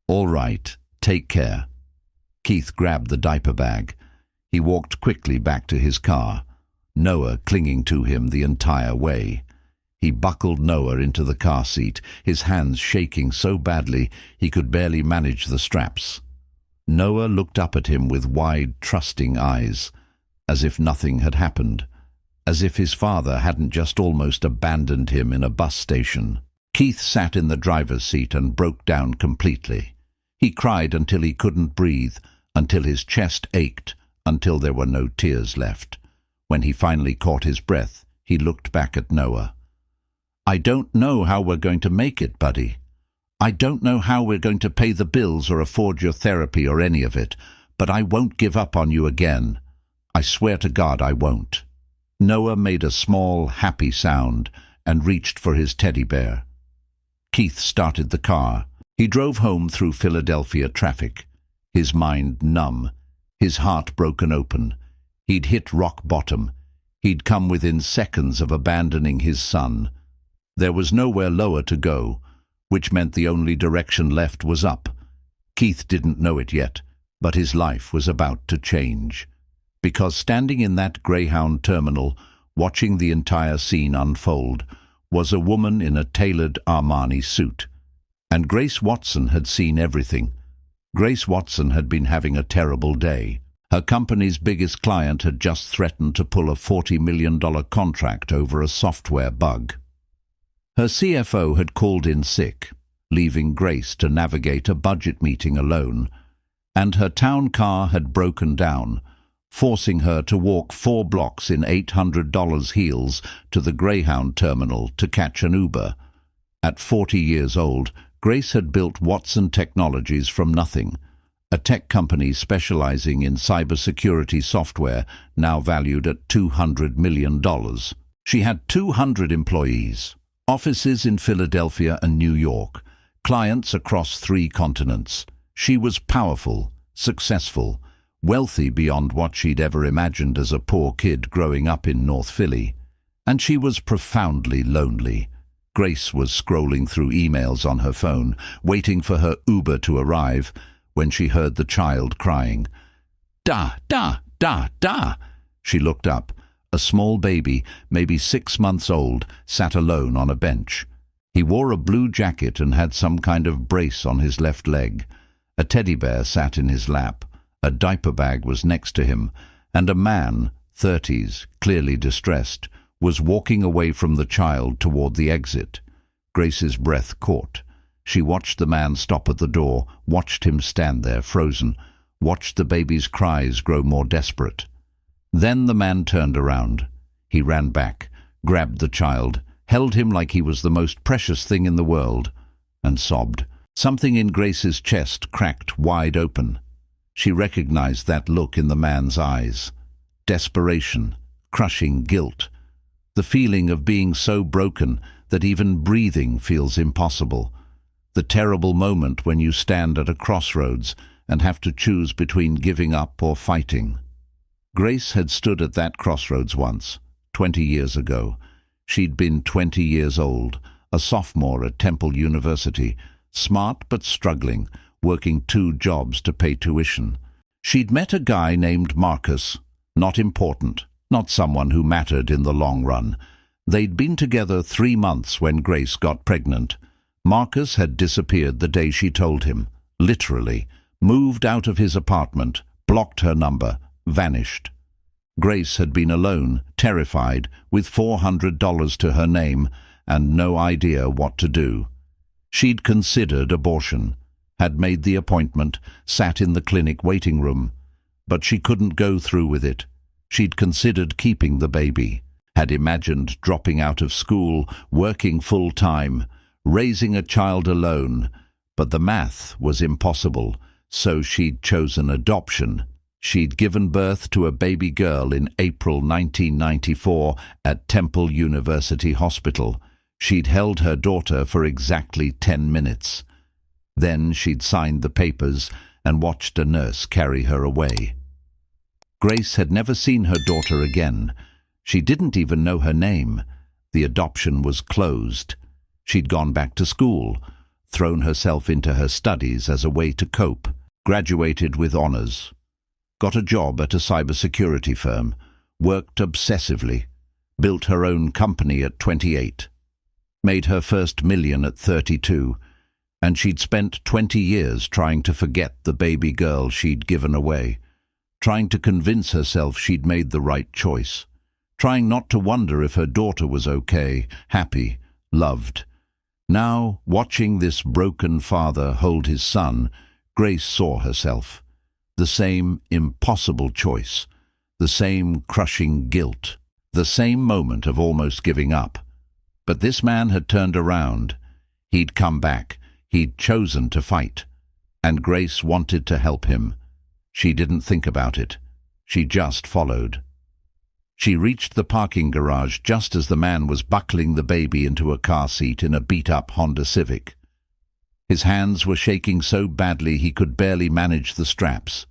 "All right, take care." Keith grabbed the diaper bag. He walked quickly back to his car, Noah clinging to him the entire way. He buckled Noah into the car seat, his hands shaking so badly he could barely manage the straps. Noah looked up at him with wide, trusting eyes, as if nothing had happened, as if his father hadn't just almost abandoned him in a bus station. Keith sat in the driver's seat and broke down completely. He cried until he couldn't breathe, until his chest ached, until there were no tears left. When he finally caught his breath, he looked back at Noah. "I don't know how we're going to make it, buddy. I don't know how we're going to pay the bills or afford your therapy or any of it, but I won't give up on you again. I swear to God I won't." Noah made a small, happy sound and reached for his teddy bear. Keith started the car. He drove home through Philadelphia traffic, his mind numb, his heart broken open. He'd hit rock bottom. He'd come within seconds of abandoning his son. There was nowhere lower to go, which meant the only direction left was up. Keith didn't know it yet, but his life was about to change. Because standing in that Greyhound terminal, watching the entire scene unfold, was a woman in a tailored Armani suit. And Grace Watson had seen everything. Grace Watson had been having a terrible day. Her company's biggest client had just threatened to pull a $40 million contract over a software bug. Her CFO had called in sick, leaving Grace to navigate a budget meeting alone, and her town car had broken down, forcing her to walk 4 blocks in $800 heels to the Greyhound terminal to catch an Uber. At 40 years old, Grace had built Watson Technologies from nothing, a tech company specializing in cybersecurity software now valued at $200 million. She had 200 employees, offices in Philadelphia and New York, clients across 3 continents. She was powerful, successful, wealthy beyond what she'd ever imagined as a poor kid growing up in North Philly. And she was profoundly lonely. Grace was scrolling through emails on her phone, waiting for her Uber to arrive, when she heard the child crying. "Da, da, da, da!" She looked up. A small baby, maybe 6 months old, sat alone on a bench. He wore a blue jacket and had some kind of brace on his left leg. A teddy bear sat in his lap. A diaper bag was next to him, and a man, 30s, clearly distressed, was walking away from the child toward the exit. Grace's breath caught. She watched the man stop at the door, watched him stand there frozen, watched the baby's cries grow more desperate. Then the man turned around. He ran back, grabbed the child, held him like he was the most precious thing in the world, and sobbed. Something in Grace's chest cracked wide open. She recognized that look in the man's eyes. Desperation, crushing guilt. The feeling of being so broken that even breathing feels impossible. The terrible moment when you stand at a crossroads and have to choose between giving up or fighting. Grace had stood at that crossroads once, 20 years ago. She'd been 20 years old, a sophomore at Temple University, smart but struggling, working 2 jobs to pay tuition. She'd met a guy named Marcus, not important, not someone who mattered in the long run. They'd been together 3 months when Grace got pregnant. Marcus had disappeared the day she told him, literally, moved out of his apartment, blocked her number, vanished. Grace had been alone, terrified, with $400 to her name, and no idea what to do. She'd considered abortion, had made the appointment, sat in the clinic waiting room, but she couldn't go through with it. She'd considered keeping the baby, had imagined dropping out of school, working full-time, raising a child alone, but the math was impossible, so she'd chosen adoption. She'd given birth to a baby girl in April 1994 at Temple University Hospital. She'd held her daughter for exactly 10 minutes. Then she'd signed the papers and watched a nurse carry her away. Grace had never seen her daughter again. She didn't even know her name. The adoption was closed. She'd gone back to school, thrown herself into her studies as a way to cope, graduated with honors, got a job at a cybersecurity firm, worked obsessively, built her own company at 28, made her first million at 32, and she'd spent 20 years trying to forget the baby girl she'd given away, trying to convince herself she'd made the right choice, trying not to wonder if her daughter was okay, happy, loved. Now, watching this broken father hold his son, Grace saw herself. The same impossible choice, the same crushing guilt, the same moment of almost giving up. But this man had turned around. He'd come back. He'd chosen to fight. And Grace wanted to help him. She didn't think about it. She just followed. She reached the parking garage just as the man was buckling the baby into a car seat in a beat-up Honda Civic. His hands were shaking so badly he could barely manage the straps.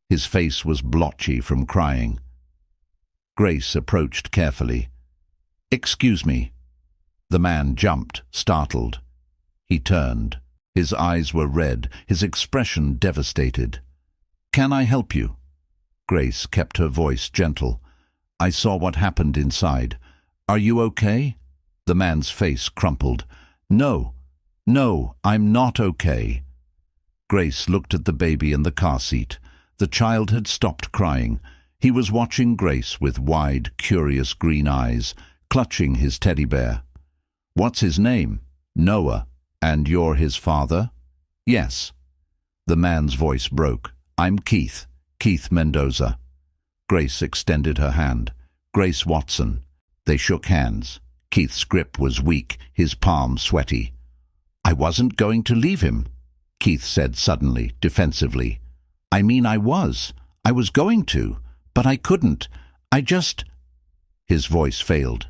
His face was blotchy from crying. Grace approached carefully. "Excuse me." The man jumped, startled. He turned. His eyes were red, his expression devastated. "Can I help you?" Grace kept her voice gentle. "I saw what happened inside. Are you okay?" The man's face crumpled. No, I'm not okay." Grace looked at the baby in the car seat. The child had stopped crying. He was watching Grace with wide, curious green eyes, clutching his teddy bear. "What's his name?" "Noah. And you're his father?" "Yes." The man's voice broke. "I'm Keith Mendoza." Grace extended her hand. "Grace Watson." They shook hands. Keith's grip was weak, his palm sweaty. "I wasn't going to leave him," Keith said suddenly, defensively. "I mean, I was going to, but I couldn't. I just—" His voice failed.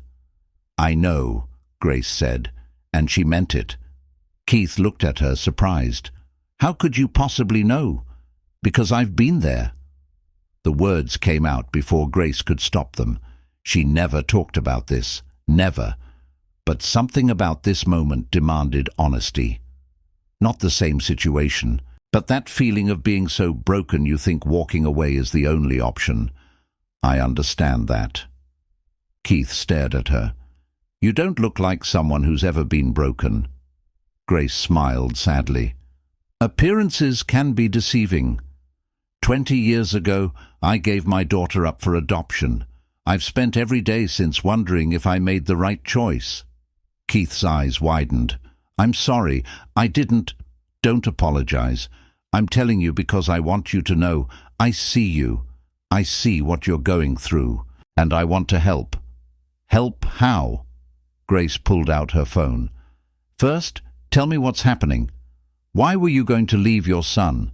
"I know," Grace said, and she meant it. Keith looked at her, surprised. "How could you possibly know?" "Because I've been there." The words came out before Grace could stop them. She never talked about this, never. But something about this moment demanded honesty. Not the same situation, but that feeling of being so broken you think walking away is the only option. "I understand that." Keith stared at her. "You don't look like someone who's ever been broken." Grace smiled sadly. "Appearances can be deceiving. 20 years ago, I gave my daughter up for adoption. I've spent every day since wondering if I made the right choice." Keith's eyes widened. "I'm sorry. I didn't—" "Don't apologize. I'm telling you because I want you to know. I see you. I see what you're going through. And I want to help." "Help how?" Grace pulled out her phone. "First, tell me what's happening. Why were you going to leave your son?"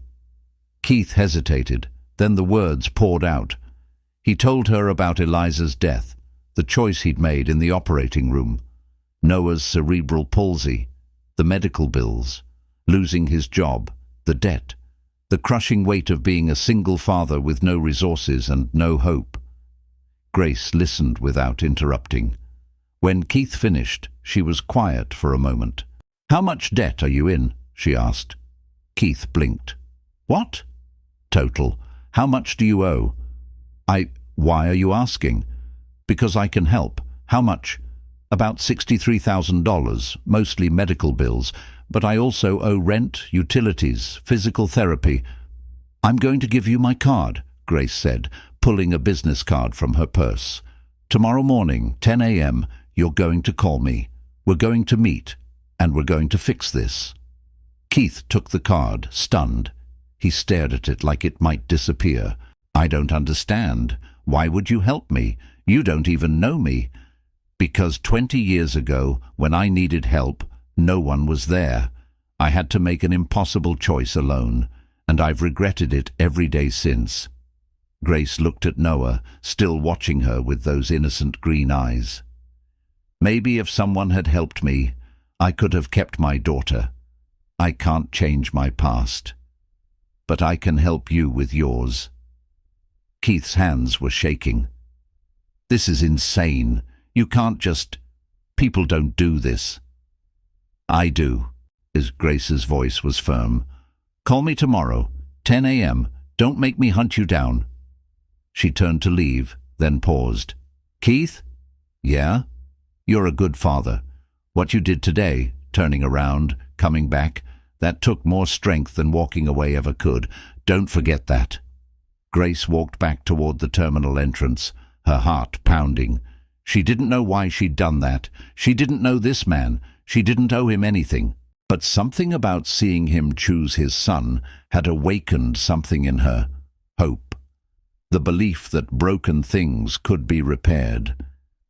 Keith hesitated. Then the words poured out. He told her about Eliza's death, the choice he'd made in the operating room, Noah's cerebral palsy, the medical bills, losing his job, the debt, the crushing weight of being a single father with no resources and no hope. Grace listened without interrupting. When Keith finished, she was quiet for a moment. "How much debt are you in?" she asked. Keith blinked. "What?" "Total. How much do you owe?" Why are you asking?" "Because I can help." "How much?" "About $63,000, mostly medical bills, but I also owe rent, utilities, physical therapy." "I'm going to give you my card," Grace said, pulling a business card from her purse. "Tomorrow morning, 10 a.m., you're going to call me. We're going to meet, and we're going to fix this." Keith took the card, stunned. He stared at it like it might disappear. "I don't understand. Why would you help me? You don't even know me." "Because 20 years ago, when I needed help, no one was there. I had to make an impossible choice alone, and I've regretted it every day since." Grace looked at Noah, still watching her with those innocent green eyes. "Maybe if someone had helped me, I could have kept my daughter. I can't change my past. But I can help you with yours." Keith's hands were shaking. "This is insane. You can't just... People don't do this." "I do." Grace's voice was firm. "Call me tomorrow, 10 a.m. Don't make me hunt you down." She turned to leave, then paused. "Keith?" "Yeah?" "You're a good father. What you did today, turning around, coming back, that took more strength than walking away ever could. Don't forget that." Grace walked back toward the terminal entrance, her heart pounding. She didn't know why she'd done that. She didn't know this man. She didn't owe him anything. But something about seeing him choose his son had awakened something in her. Hope. The belief that broken things could be repaired.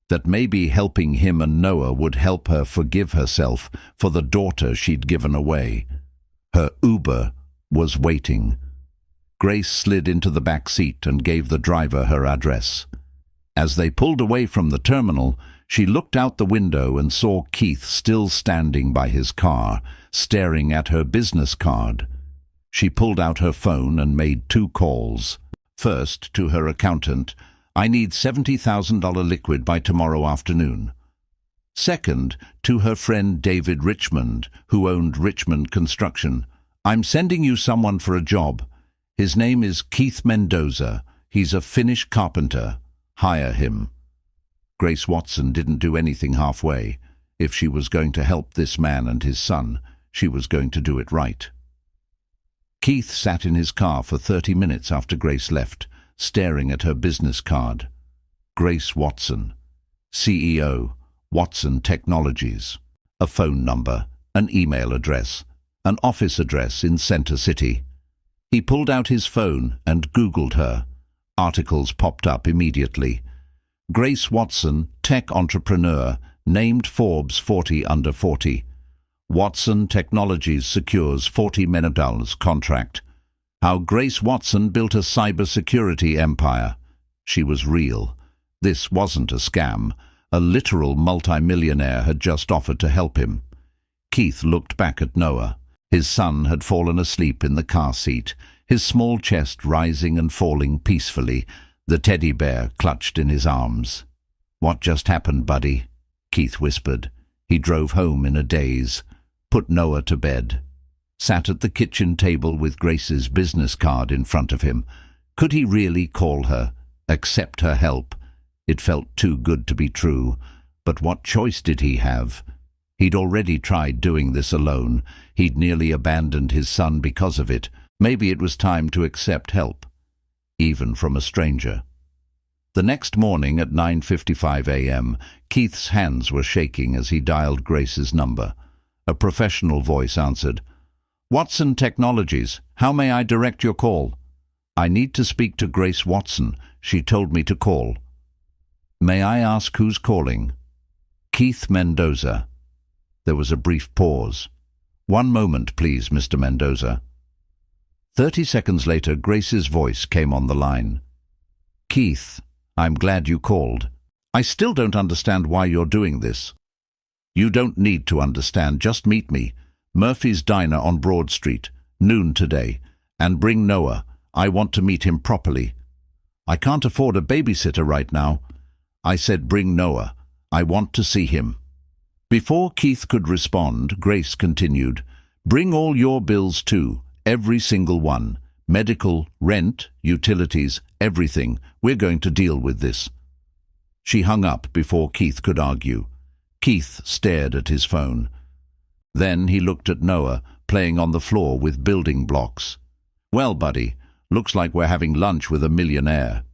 That maybe helping him and Noah would help her forgive herself for the daughter she'd given away. Her Uber was waiting. Grace slid into the back seat and gave the driver her address. As they pulled away from the terminal, she looked out the window and saw Keith still standing by his car, staring at her business card. She pulled out her phone and made 2 calls. First, to her accountant, "I need $70,000 liquid by tomorrow afternoon." Second, to her friend David Richmond, who owned Richmond Construction. "I'm sending you someone for a job. His name is Keith Mendoza. He's a Finnish carpenter. Hire him." Grace Watson didn't do anything halfway. If she was going to help this man and his son, she was going to do it right. Keith sat in his car for 30 minutes after Grace left, staring at her business card. Grace Watson, CEO, Watson Technologies. A phone number, an email address, an office address in Center City. He pulled out his phone and Googled her. Articles popped up immediately. Grace Watson, tech entrepreneur, named Forbes 40 under 40. Watson Technologies secures $40 million contract. How Grace Watson built a cybersecurity empire. She was real. This wasn't a scam. A literal multimillionaire had just offered to help him. Keith looked back at Noah. His son had fallen asleep in the car seat, his small chest rising and falling peacefully, the teddy bear clutched in his arms. "What just happened, buddy?" Keith whispered. He drove home in a daze, put Noah to bed, sat at the kitchen table with Grace's business card in front of him. Could he really call her, accept her help? It felt too good to be true, but what choice did he have? He'd already tried doing this alone. He'd nearly abandoned his son because of it. Maybe it was time to accept help, even from a stranger. The next morning at 9:55 a.m., Keith's hands were shaking as he dialed Grace's number. A professional voice answered. "Watson Technologies, how may I direct your call?" "I need to speak to Grace Watson. She told me to call." "May I ask who's calling?" "Keith Mendoza." There was a brief pause. "One moment, please, Mr. Mendoza." 30 seconds later, Grace's voice came on the line. "Keith, I'm glad you called. I still don't understand why you're doing this." "You don't need to understand, just meet me. Murphy's Diner on Broad Street, noon today. And bring Noah. I want to meet him properly." "I can't afford a babysitter right now." "I said bring Noah. I want to see him." Before Keith could respond, Grace continued, "Bring all your bills too, every single one. Medical, rent, utilities, everything. We're going to deal with this." She hung up before Keith could argue. Keith stared at his phone. Then he looked at Noah, playing on the floor with building blocks. "Well, buddy, looks like we're having lunch with a millionaire."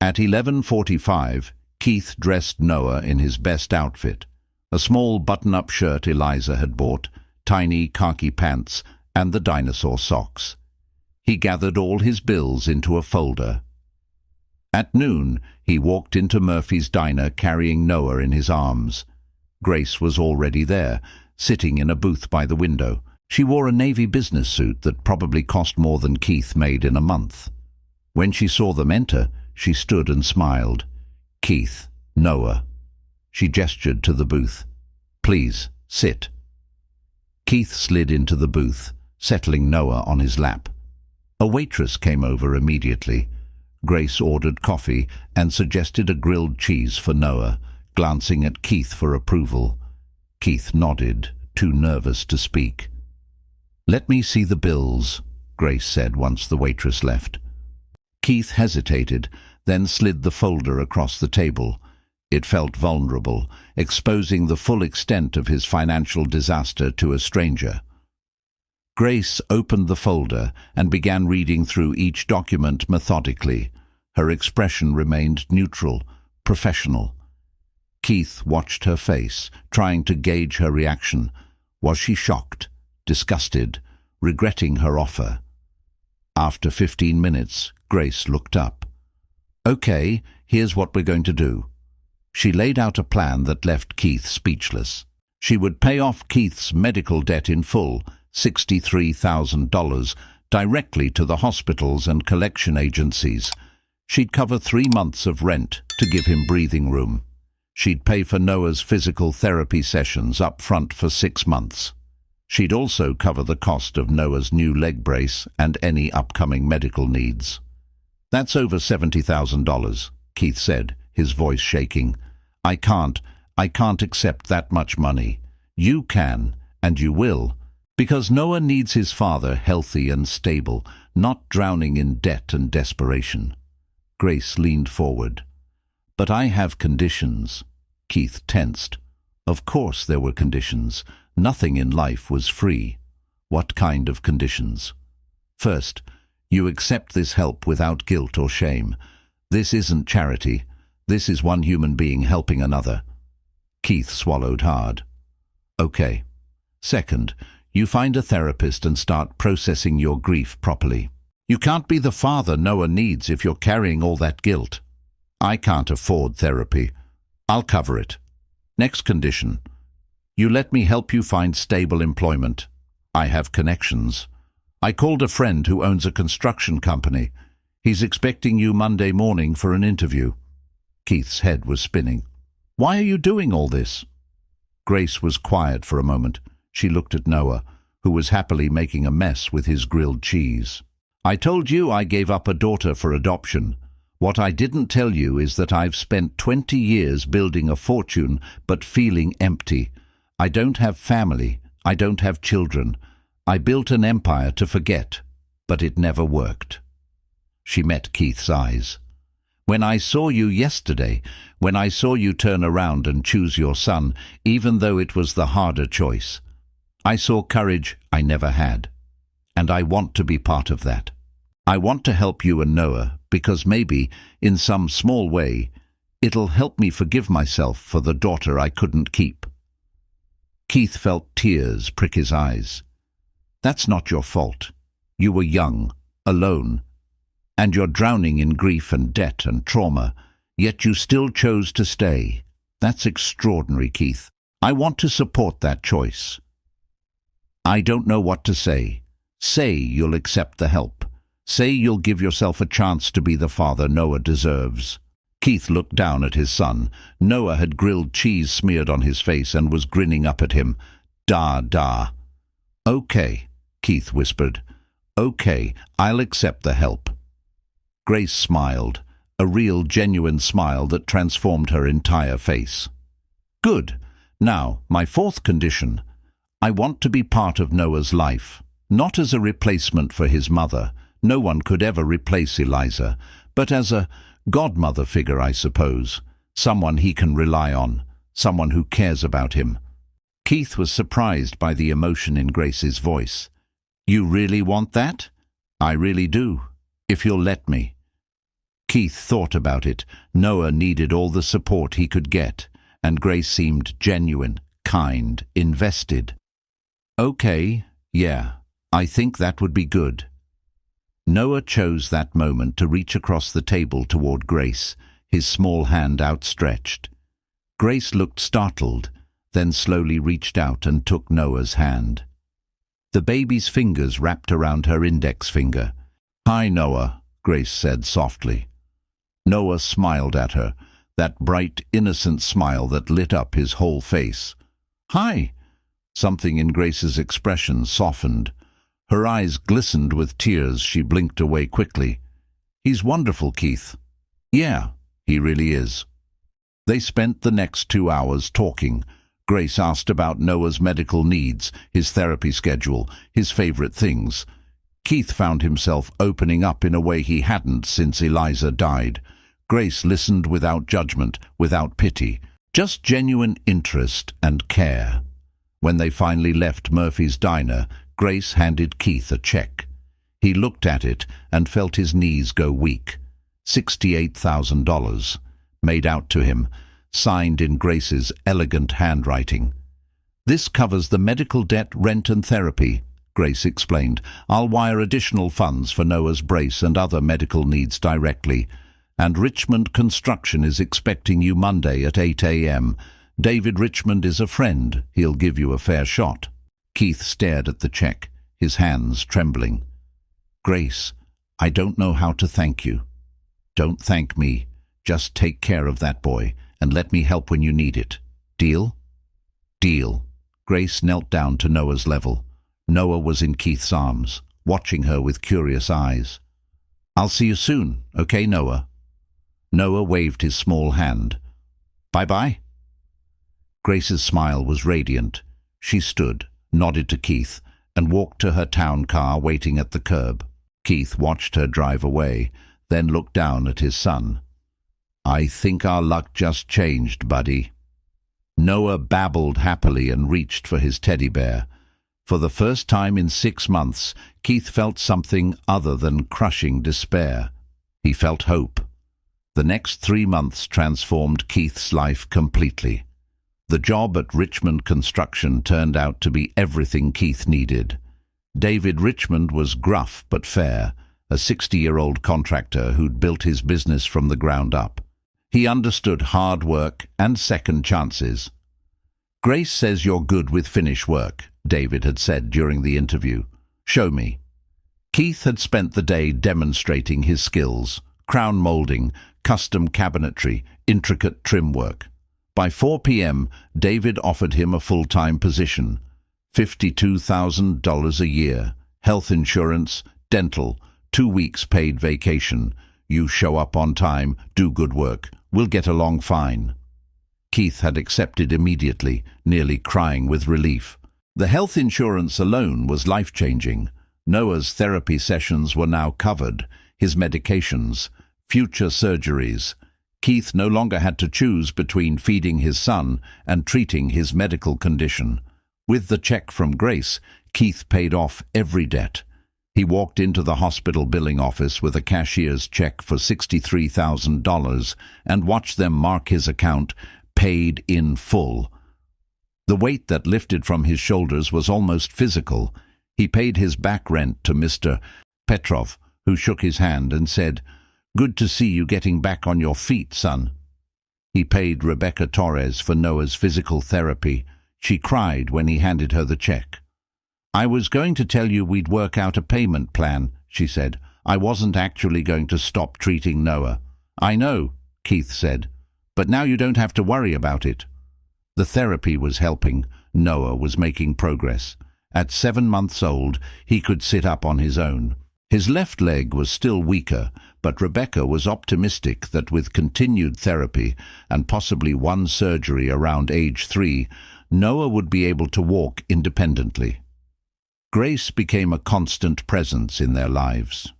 At 11:45, Keith dressed Noah in his best outfit. A small button-up shirt Eliza had bought, tiny khaki pants, and the dinosaur socks. He gathered all his bills into a folder. At noon, he walked into Murphy's Diner carrying Noah in his arms. Grace was already there, sitting in a booth by the window. She wore a navy business suit that probably cost more than Keith made in a month. When she saw them enter, she stood and smiled. "Keith, Noah." She gestured to the booth. "Please, sit." Keith slid into the booth, settling Noah on his lap. A waitress came over immediately. Grace ordered coffee and suggested a grilled cheese for Noah, glancing at Keith for approval. Keith nodded, too nervous to speak. "Let me see the bills," Grace said once the waitress left. Keith hesitated, then slid the folder across the table. It felt vulnerable, exposing the full extent of his financial disaster to a stranger. Grace opened the folder and began reading through each document methodically. Her expression remained neutral, professional. Keith watched her face, trying to gauge her reaction. Was she shocked, disgusted, regretting her offer? After 15 minutes, Grace looked up. "Okay, here's what we're going to do." She laid out a plan that left Keith speechless. She would pay off Keith's medical debt in full, $63,000, directly to the hospitals and collection agencies. She'd cover 3 months of rent to give him breathing room. She'd pay for Noah's physical therapy sessions up front for 6 months. She'd also cover the cost of Noah's new leg brace and any upcoming medical needs. "That's over $70,000, Keith said, his voice shaking. I can't accept that much money. You can, and you will, because Noah needs his father healthy and stable, not drowning in debt and desperation." Grace leaned forward. "But I have conditions." Keith tensed. Of course there were conditions. Nothing in life was free. What kind of conditions? "First, you accept this help without guilt or shame. This isn't charity. This is one human being helping another." Keith swallowed hard. "Okay. Second, you find a therapist and start processing your grief properly. You can't be the father Noah needs if you're carrying all that guilt." "I can't afford therapy. I'll cover it." "Next condition. You let me help you find stable employment. I have connections. I called a friend who owns a construction company. He's expecting you Monday morning for an interview." Keith's head was spinning. "Why are you doing all this?" Grace was quiet for a moment. She looked at Noah, who was happily making a mess with his grilled cheese. "I told you I gave up a daughter for adoption. What I didn't tell you is that I've spent 20 years building a fortune but feeling empty. I don't have family. I don't have children. I built an empire to forget, but it never worked." She met Keith's eyes. "When I saw you yesterday, when I saw you turn around and choose your son, even though it was the harder choice, I saw courage I never had. And I want to be part of that. I want to help you and Noah because maybe, in some small way, it'll help me forgive myself for the daughter I couldn't keep." Keith felt tears prick his eyes. "That's not your fault. You were young, alone, and you're drowning in grief and debt and trauma, yet you still chose to stay. That's extraordinary, Keith. I want to support that choice." "I don't know what to say. Say you'll accept the help. Say you'll give yourself a chance to be the father Noah deserves." Keith looked down at his son. Noah had grilled cheese smeared on his face and was grinning up at him. Da. "Okay," Keith whispered. "Okay, I'll accept the help." Grace smiled, a real, genuine smile that transformed her entire face. "Good. Now, my fourth condition. I want to be part of Noah's life, not as a replacement for his mother. No one could ever replace Eliza, but as a godmother figure, I suppose. Someone he can rely on, someone who cares about him." Keith was surprised by the emotion in Grace's voice. "You really want that?" "I really do, if you'll let me." Keith thought about it. Noah needed all the support he could get, and Grace seemed genuine, kind, invested. "Okay, yeah, I think that would be good." Noah chose that moment to reach across the table toward Grace, his small hand outstretched. Grace looked startled, then slowly reached out and took Noah's hand. The baby's fingers wrapped around her index finger. "Hi, Noah," Grace said softly. Noah smiled at her, that bright, innocent smile that lit up his whole face. "Hi." Something in Grace's expression softened. Her eyes glistened with tears. She blinked away quickly. He's wonderful, Keith. Yeah, he really is. They spent the next 2 hours talking. Grace asked about Noah's medical needs, his therapy schedule, his favorite things. Keith found himself opening up in a way he hadn't since Eliza died. Grace listened without judgment, without pity, just genuine interest and care. When they finally left Murphy's diner, Grace handed Keith a check. He looked at it and felt his knees go weak. $68,000, made out to him, signed in Grace's elegant handwriting. "This covers the medical debt, rent and therapy," Grace explained. "I'll wire additional funds for Noah's brace and other medical needs directly. And Richmond Construction is expecting you Monday at 8 a.m. David Richmond is a friend. He'll give you a fair shot." Keith stared at the check, his hands trembling. "Grace, I don't know how to thank you." "Don't thank me. Just take care of that boy, and let me help when you need it. Deal?" "Deal." Grace knelt down to Noah's level. Noah was in Keith's arms, watching her with curious eyes. "I'll see you soon, okay, Noah?" Noah waved his small hand. "Bye-bye." Grace's smile was radiant. She stood, nodded to Keith, and walked to her town car waiting at the curb. Keith watched her drive away, then looked down at his son. "I think our luck just changed, buddy." Noah babbled happily and reached for his teddy bear. For the first time in 6 months, Keith felt something other than crushing despair. He felt hope. The next 3 months transformed Keith's life completely. The job at Richmond Construction turned out to be everything Keith needed. David Richmond was gruff but fair, a 60-year-old contractor who'd built his business from the ground up. He understood hard work and second chances. "Grace says you're good with finish work," David had said during the interview. "Show me." Keith had spent the day demonstrating his skills: crown molding, custom cabinetry, intricate trim work. By 4 p.m., David offered him a full-time position. $52,000 a year, health insurance, dental, 2 weeks paid vacation. You show up on time, do good work. We'll get along fine. Keith had accepted immediately, nearly crying with relief. The health insurance alone was life-changing. Noah's therapy sessions were now covered, his medications, future surgeries. Keith no longer had to choose between feeding his son and treating his medical condition. With the check from Grace, Keith paid off every debt. He walked into the hospital billing office with a cashier's check for $63,000 and watched them mark his account paid in full. The weight that lifted from his shoulders was almost physical. He paid his back rent to Mr. Petrov, who shook his hand and said, "Good to see you getting back on your feet, son." He paid Rebecca Torres for Noah's physical therapy. She cried when he handed her the check. "I was going to tell you we'd work out a payment plan," she said. "I wasn't actually going to stop treating Noah." "I know," Keith said, "but now you don't have to worry about it." The therapy was helping. Noah was making progress. At 7 months old, he could sit up on his own. His left leg was still weaker, but Rebecca was optimistic that with continued therapy and possibly one surgery around age 3, Noah would be able to walk independently. Grace became a constant presence in their lives.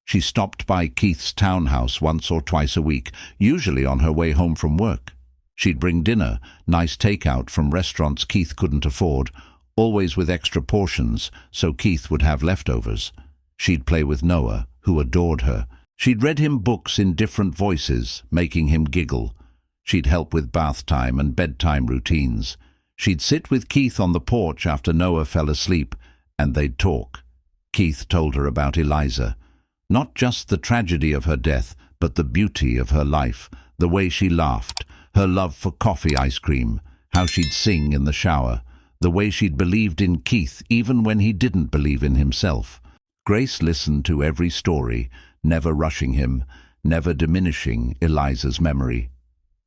She stopped by Keith's townhouse once or twice a week, usually on her way home from work. She'd bring dinner, nice takeout from restaurants Keith couldn't afford, always with extra portions, so Keith would have leftovers. She'd play with Noah, who adored her. She'd read him books in different voices, making him giggle. She'd help with bath time and bedtime routines. She'd sit with Keith on the porch after Noah fell asleep, and they'd talk. Keith told her about Eliza. Not just the tragedy of her death, but the beauty of her life, the way she laughed, her love for coffee ice cream, how she'd sing in the shower, the way she'd believed in Keith even when he didn't believe in himself. Grace listened to every story, never rushing him, never diminishing Eliza's memory.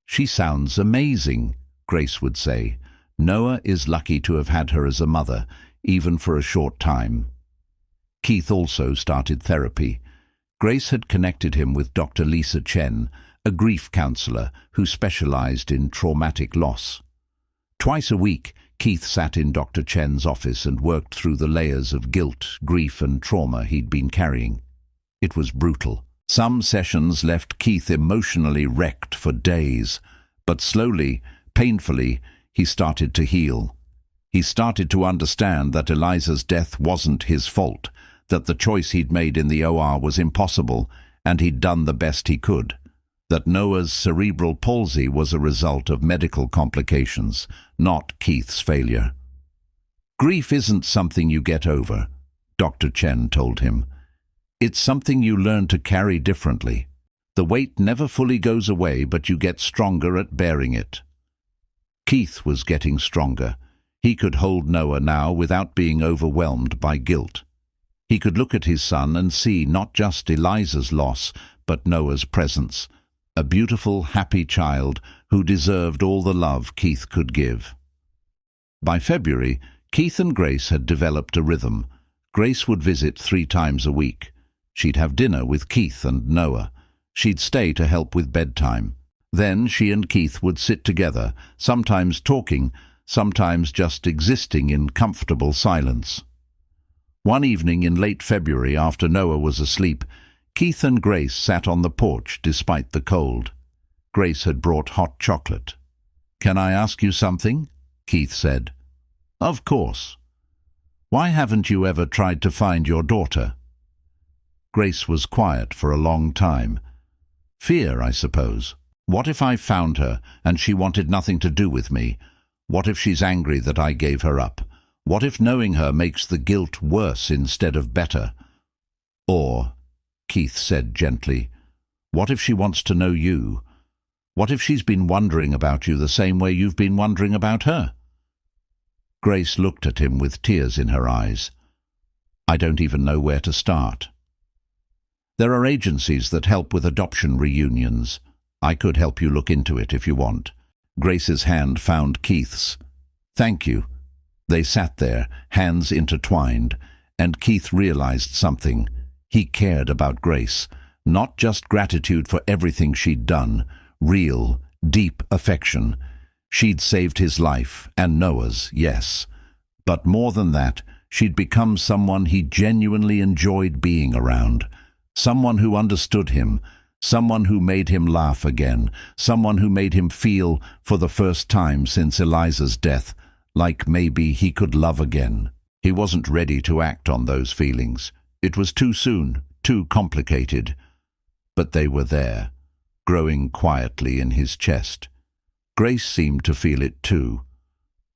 "She sounds amazing," Grace would say. "Noah is lucky to have had her as a mother, even for a short time." Keith also started therapy. Grace had connected him with Dr. Lisa Chen, a grief counselor who specialized in traumatic loss. Twice a week, Keith sat in Dr. Chen's office and worked through the layers of guilt, grief and trauma he'd been carrying. It was brutal. Some sessions left Keith emotionally wrecked for days, but slowly, painfully, he started to heal. He started to understand that Eliza's death wasn't his fault, that the choice he'd made in the OR was impossible, and he'd done the best he could. That Noah's cerebral palsy was a result of medical complications, not Keith's failure. Grief isn't something you get over, Dr. Chen told him. It's something you learn to carry differently. The weight never fully goes away, but you get stronger at bearing it. Keith was getting stronger. He could hold Noah now without being overwhelmed by guilt. He could look at his son and see not just Eliza's loss, but Noah's presence. A beautiful, happy child who deserved all the love Keith could give. By February, Keith and Grace had developed a rhythm. Grace would visit 3 times a week. She'd have dinner with Keith and Noah. She'd stay to help with bedtime. Then she and Keith would sit together, sometimes talking, sometimes just existing in comfortable silence. One evening in late February, after Noah was asleep, Keith and Grace sat on the porch despite the cold. Grace had brought hot chocolate. "Can I ask you something?" Keith said. "Of course." "Why haven't you ever tried to find your daughter?" Grace was quiet for a long time. "Fear, I suppose. What if I found her and she wanted nothing to do with me? What if she's angry that I gave her up? What if knowing her makes the guilt worse instead of better? Or," Keith said gently, "what if she wants to know you? What if she's been wondering about you the same way you've been wondering about her?" Grace looked at him with tears in her eyes. "I don't even know where to start." "There are agencies that help with adoption reunions. I could help you look into it if you want." Grace's hand found Keith's. "Thank you." They sat there, hands intertwined, and Keith realized something. He cared about Grace, not just gratitude for everything she'd done, real, deep affection. She'd saved his life, and Noah's, yes. But more than that, she'd become someone he genuinely enjoyed being around. Someone who understood him, someone who made him laugh again, someone who made him feel, for the first time since Eliza's death, like maybe he could love again. He wasn't ready to act on those feelings. It was too soon, too complicated. But they were there, growing quietly in his chest. Grace seemed to feel it too.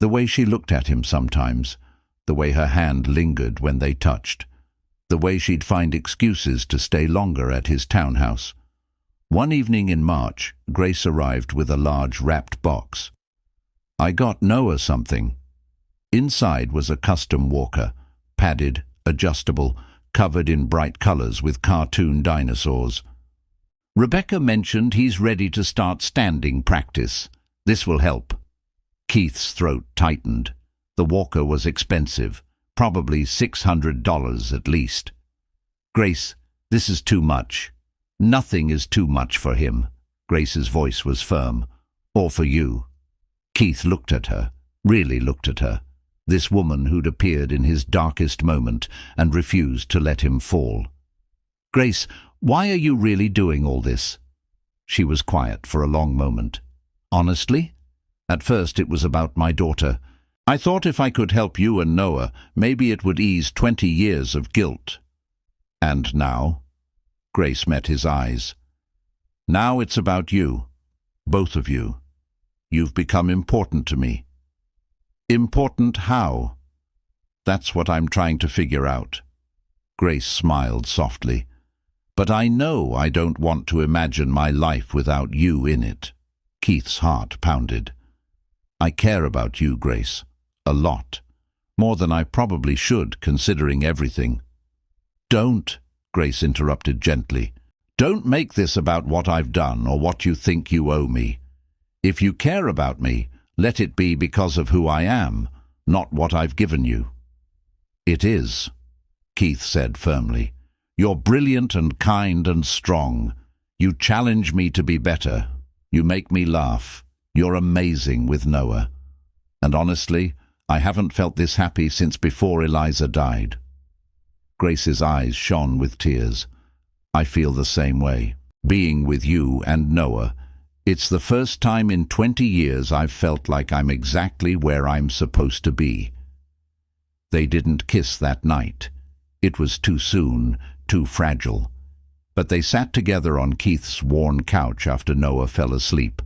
The way she looked at him sometimes, the way her hand lingered when they touched, the way she'd find excuses to stay longer at his townhouse. One evening in March, Grace arrived with a large wrapped box. "I got Noah something." Inside was a custom walker, padded, adjustable, covered in bright colors with cartoon dinosaurs. "Rebecca mentioned he's ready to start standing practice. This will help." Keith's throat tightened. The walker was expensive, probably $600 at least. "Grace, this is too much." "Nothing is too much for him." Grace's voice was firm. "Or for you." Keith looked at her, really looked at her, this woman who'd appeared in his darkest moment and refused to let him fall. "Grace, why are you really doing all this?" She was quiet for a long moment. "Honestly? At first it was about my daughter. I thought if I could help you and Noah, maybe it would ease 20 years of guilt." "And now?" Grace met his eyes. "Now it's about you, both of you. You've become important to me." "Important how?" "That's what I'm trying to figure out." Grace smiled softly. "But I know I don't want to imagine my life without you in it." Keith's heart pounded. "I care about you, Grace. A lot. More than I probably should, considering everything." "Don't," Grace interrupted gently. "Don't make this about what I've done or what you think you owe me. If you care about me, let it be because of who I am, not what I've given you." "It is," Keith said firmly. You're brilliant and kind and strong. You challenge me to be better. You make me laugh. You're amazing with Noah. And honestly, I haven't felt this happy since before Eliza died." Grace's eyes shone with tears. "I feel the same way. Being with you and Noah, it's the first time in 20 years I've felt like I'm exactly where I'm supposed to be." They didn't kiss that night. It was too soon, too fragile. But they sat together on Keith's worn couch after Noah fell asleep,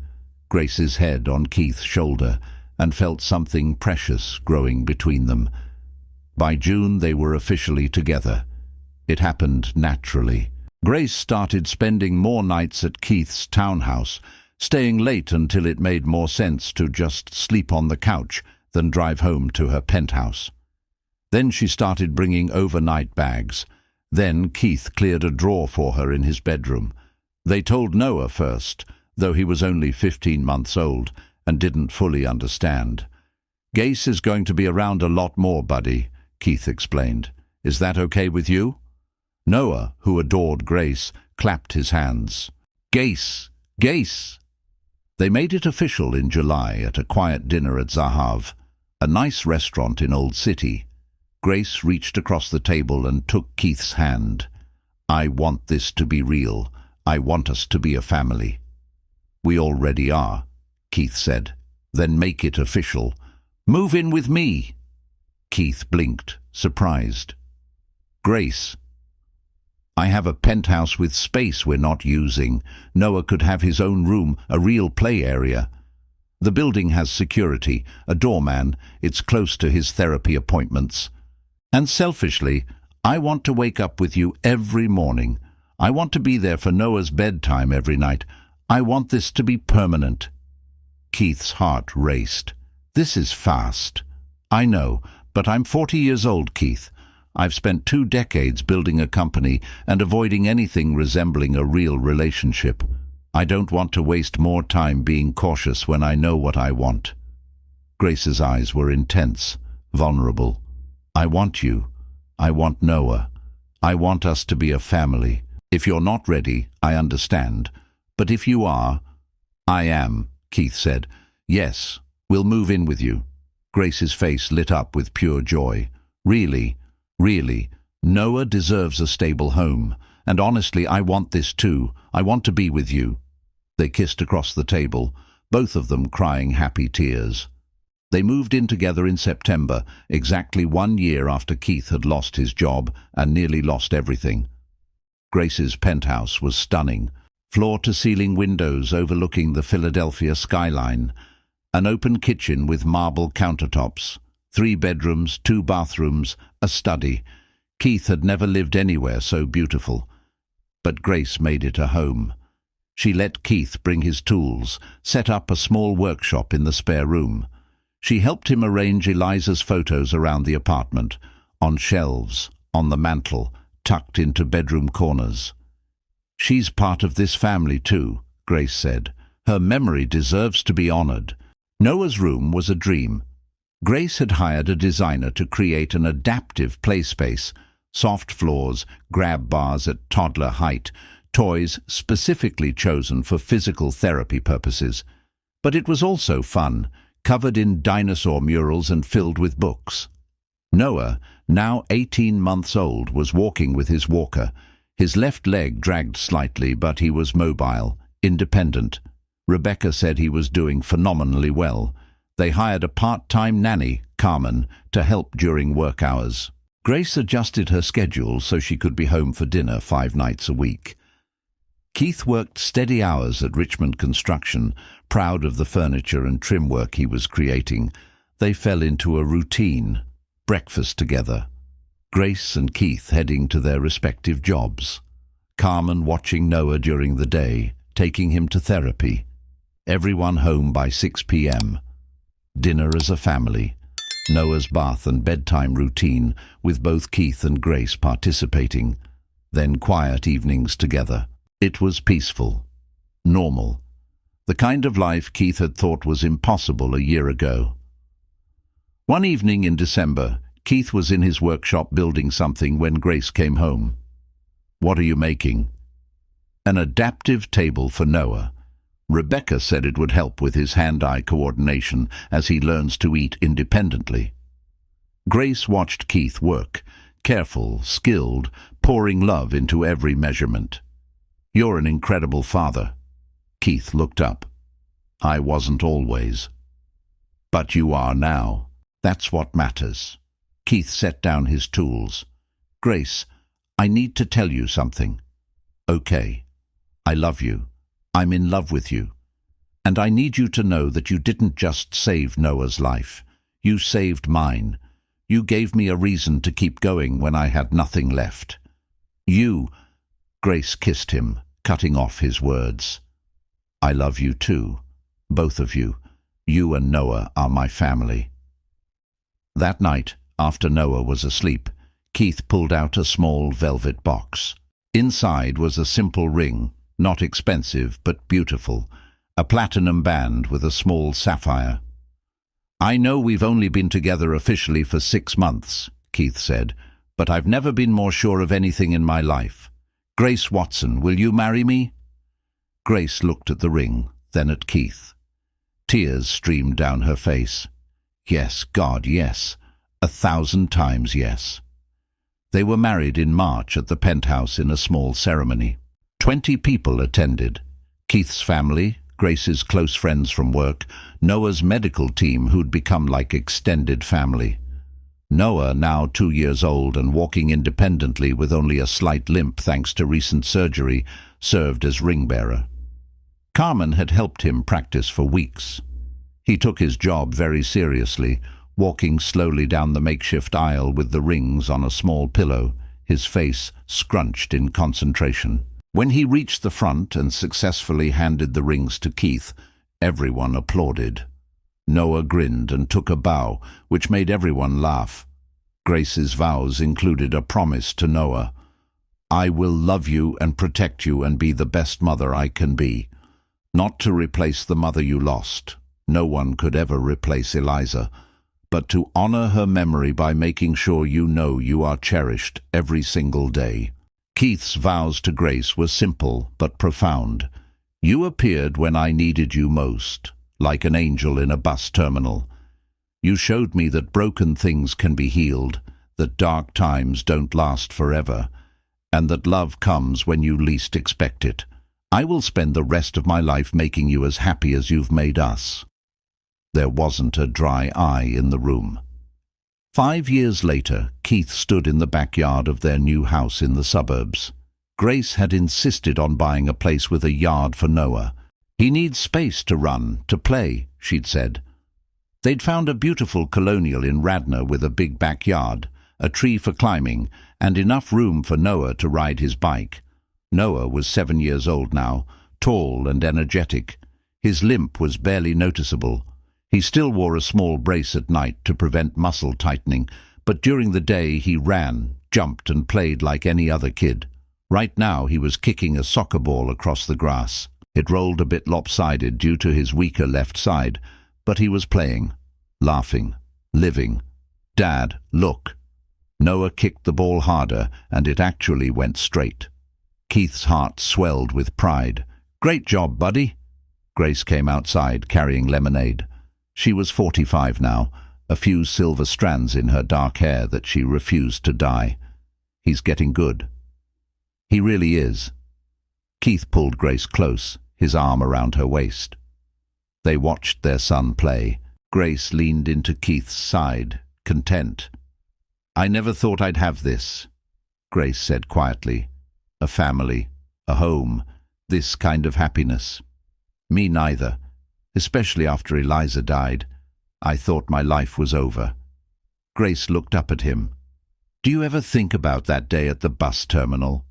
Grace's head on Keith's shoulder, and felt something precious growing between them. By June they were officially together. It happened naturally. Grace started spending more nights at Keith's townhouse, staying late until it made more sense to just sleep on the couch than drive home to her penthouse. Then she started bringing overnight bags. Then Keith cleared a drawer for her in his bedroom. They told Noah first, though he was only 15 months old and didn't fully understand. "Grace is going to be around a lot more, buddy," Keith explained. "Is that okay with you?" Noah, who adored Grace, clapped his hands. "Grace! Grace!" They made it official in July at a quiet dinner at Zahav, a nice restaurant in Old City. Grace reached across the table and took Keith's hand. "I want this to be real. I want us to be a family." "We already are," Keith said. "Then make it official. Move in with me." Keith blinked, surprised. "Grace, I have a penthouse with space we're not using. Noah could have his own room, a real play area. The building has security, a doorman. It's close to his therapy appointments. And selfishly, I want to wake up with you every morning. I want to be there for Noah's bedtime every night. I want this to be permanent." Keith's heart raced. "This is fast." "I know, but I'm 40 years old, Keith. I've spent 2 decades building a company and avoiding anything resembling a real relationship. I don't want to waste more time being cautious when I know what I want." Grace's eyes were intense, vulnerable. "I want you. I want Noah. I want us to be a family. If you're not ready, I understand. But if you are—" "I am," Keith said. "Yes, we'll move in with you." Grace's face lit up with pure joy. "Really, really, Noah deserves a stable home. And honestly, I want this too. I want to be with you." They kissed across the table, both of them crying happy tears. They moved in together in September, exactly 1 year after Keith had lost his job and nearly lost everything. Grace's penthouse was stunning. Floor-to-ceiling windows overlooking the Philadelphia skyline. An open kitchen with marble countertops. 3 bedrooms, 2 bathrooms, a study. Keith had never lived anywhere so beautiful. But Grace made it a home. She let Keith bring his tools, set up a small workshop in the spare room. She helped him arrange Eliza's photos around the apartment, on shelves, on the mantel, tucked into bedroom corners. "She's part of this family too," Grace said. "Her memory deserves to be honored." Noah's room was a dream. Grace had hired a designer to create an adaptive play space, soft floors, grab bars at toddler height, toys specifically chosen for physical therapy purposes. But it was also fun, covered in dinosaur murals and filled with books. Noah, now 18 months old, was walking with his walker. His left leg dragged slightly, but he was mobile, independent. Rebecca said he was doing phenomenally well. They hired a part-time nanny, Carmen, to help during work hours. Grace adjusted her schedule so she could be home for dinner 5 nights a week. Keith worked steady hours at Richmond Construction, proud of the furniture and trim work he was creating. They fell into a routine. Breakfast together. Grace and Keith heading to their respective jobs. Carmen watching Noah during the day, taking him to therapy. Everyone home by 6 p.m. Dinner as a family. Noah's bath and bedtime routine, with both Keith and Grace participating. Then quiet evenings together. It was peaceful. Normal. The kind of life Keith had thought was impossible a year ago. One evening in December, Keith was in his workshop building something when Grace came home. What are you making? An adaptive table for Noah. Rebecca said it would help with his hand-eye coordination as he learns to eat independently. Grace watched Keith work, careful, skilled, pouring love into every measurement. You're an incredible father. Keith looked up. I wasn't always. But you are now. That's what matters. Keith set down his tools. Grace, I need to tell you something. Okay. I love you. I'm in love with you. And I need you to know that you didn't just save Noah's life. You saved mine. You gave me a reason to keep going when I had nothing left. Grace kissed him, cutting off his words. I love you too, both of you. You and Noah are my family. That night, after Noah was asleep, Keith pulled out a small velvet box. Inside was a simple ring, not expensive but beautiful, a platinum band with a small sapphire. I know we've only been together officially for 6 months, Keith said, but I've never been more sure of anything in my life. Grace Watson, will you marry me? Grace looked at the ring, then at Keith. Tears streamed down her face. Yes, God, yes. 1,000 times yes. They were married in March at the penthouse in a small ceremony. 20 people attended. Keith's family, Grace's close friends from work, Noah's medical team who'd become like extended family. Noah, now 2 years old and walking independently with only a slight limp thanks to recent surgery, served as ring-bearer. Carmen had helped him practice for weeks. He took his job very seriously, walking slowly down the makeshift aisle with the rings on a small pillow, his face scrunched in concentration. When he reached the front and successfully handed the rings to Keith, everyone applauded. Noah grinned and took a bow, which made everyone laugh. Grace's vows included a promise to Noah. I will love you and protect you and be the best mother I can be. Not to replace the mother you lost. No one could ever replace Eliza. But to honor her memory by making sure you know you are cherished every single day. Keith's vows to Grace were simple but profound. You appeared when I needed you most, like an angel in a bus terminal. You showed me that broken things can be healed, that dark times don't last forever, and that love comes when you least expect it. I will spend the rest of my life making you as happy as you've made us. There wasn't a dry eye in the room. 5 years later, Keith stood in the backyard of their new house in the suburbs. Grace had insisted on buying a place with a yard for Noah. He needs space to run, to play, she'd said. They'd found a beautiful colonial in Radnor with a big backyard, a tree for climbing, and enough room for Noah to ride his bike. Noah was 7 years old now, tall and energetic. His limp was barely noticeable. He still wore a small brace at night to prevent muscle tightening, but during the day he ran, jumped and played like any other kid. Right now he was kicking a soccer ball across the grass. It rolled a bit lopsided due to his weaker left side, but he was playing, laughing, living. Dad, look. Noah kicked the ball harder, and it actually went straight. Keith's heart swelled with pride. Great job, buddy. Grace came outside carrying lemonade. She was 45 now, a few silver strands in her dark hair that she refused to dye. He's getting good. He really is. Keith pulled Grace close, his arm around her waist. They watched their son play. Grace leaned into Keith's side, content. I never thought I'd have this, Grace said quietly. A family, a home, this kind of happiness. Me neither. Especially after Eliza died. I thought my life was over. Grace looked up at him. Do you ever think about that day at the bus terminal?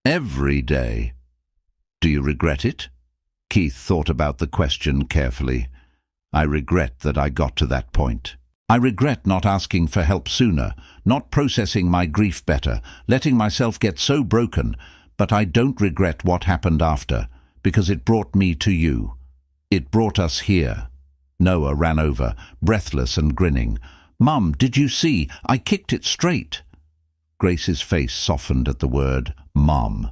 Every day. Do you regret it? Keith thought about the question carefully. I regret that I got to that point. I regret not asking for help sooner, not processing my grief better, letting myself get so broken, but I don't regret what happened after, because it brought me to you. It brought us here. Noah ran over, breathless and grinning. Mum, did you see? I kicked it straight. Grace's face softened at the word Mom.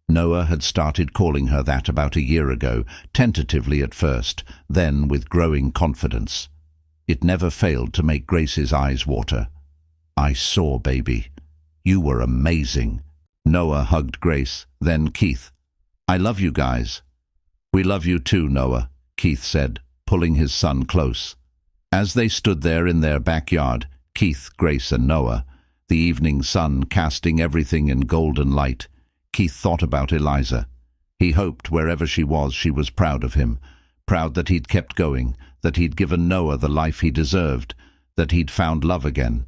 Noah had started calling her that about a year ago, tentatively at first, then with growing confidence. It never failed to make Grace's eyes water. "I saw, baby. You were amazing." Noah hugged Grace, then Keith. "I love you guys." "We love you too, Noah," Keith said, pulling his son close. As they stood there in their backyard, Keith, Grace and Noah, the evening sun casting everything in golden light, Keith thought about Eliza. He hoped wherever she was proud of him, proud that he'd kept going, that he'd given Noah the life he deserved, that he'd found love again.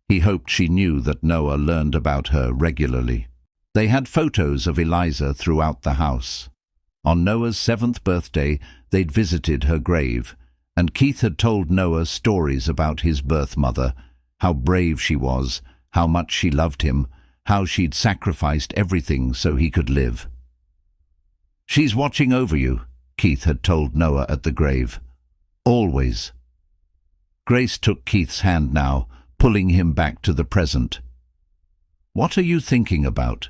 He hoped she knew that Noah learned about her regularly. They had photos of Eliza throughout the house. On Noah's 7th birthday, they'd visited her grave, and Keith had told Noah stories about his birth mother, how brave she was, how much she loved him, how she'd sacrificed everything so he could live. "She's watching over you," Keith had told Noah at the grave. "Always." Grace took Keith's hand now, pulling him back to the present. "What are you thinking about?"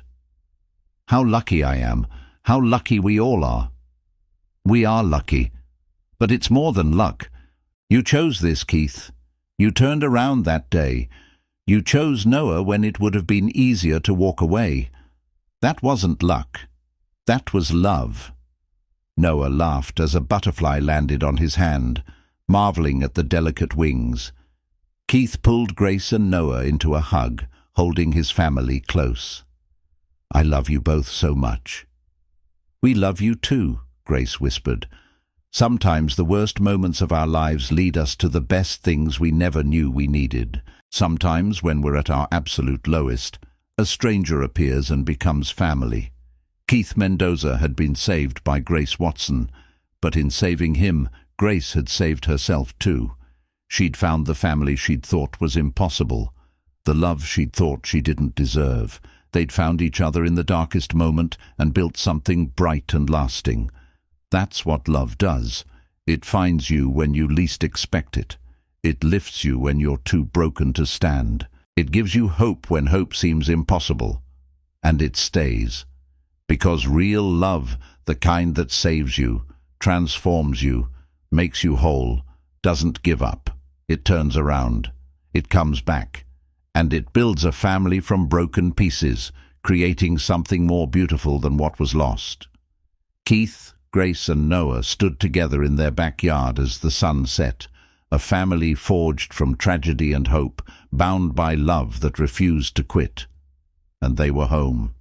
"How lucky I am, how lucky we all are." "We are lucky, but it's more than luck. You chose this, Keith. You turned around that day. You chose Noah when it would have been easier to walk away. That wasn't luck. That was love." Noah laughed as a butterfly landed on his hand, marveling at the delicate wings. Keith pulled Grace and Noah into a hug, holding his family close. "I love you both so much." "We love you too," Grace whispered. "Sometimes the worst moments of our lives lead us to the best things we never knew we needed. Sometimes, when we're at our absolute lowest, a stranger appears and becomes family." Keith Mendoza had been saved by Grace Watson, but in saving him, Grace had saved herself too. She'd found the family she'd thought was impossible, the love she'd thought she didn't deserve. They'd found each other in the darkest moment and built something bright and lasting. That's what love does. It finds you when you least expect it. It lifts you when you're too broken to stand. It gives you hope when hope seems impossible. And it stays. Because real love, the kind that saves you, transforms you, makes you whole, doesn't give up. It turns around. It comes back. And it builds a family from broken pieces, creating something more beautiful than what was lost. Keith, Grace and Noah stood together in their backyard as the sun set, a family forged from tragedy and hope, bound by love that refused to quit. And they were home.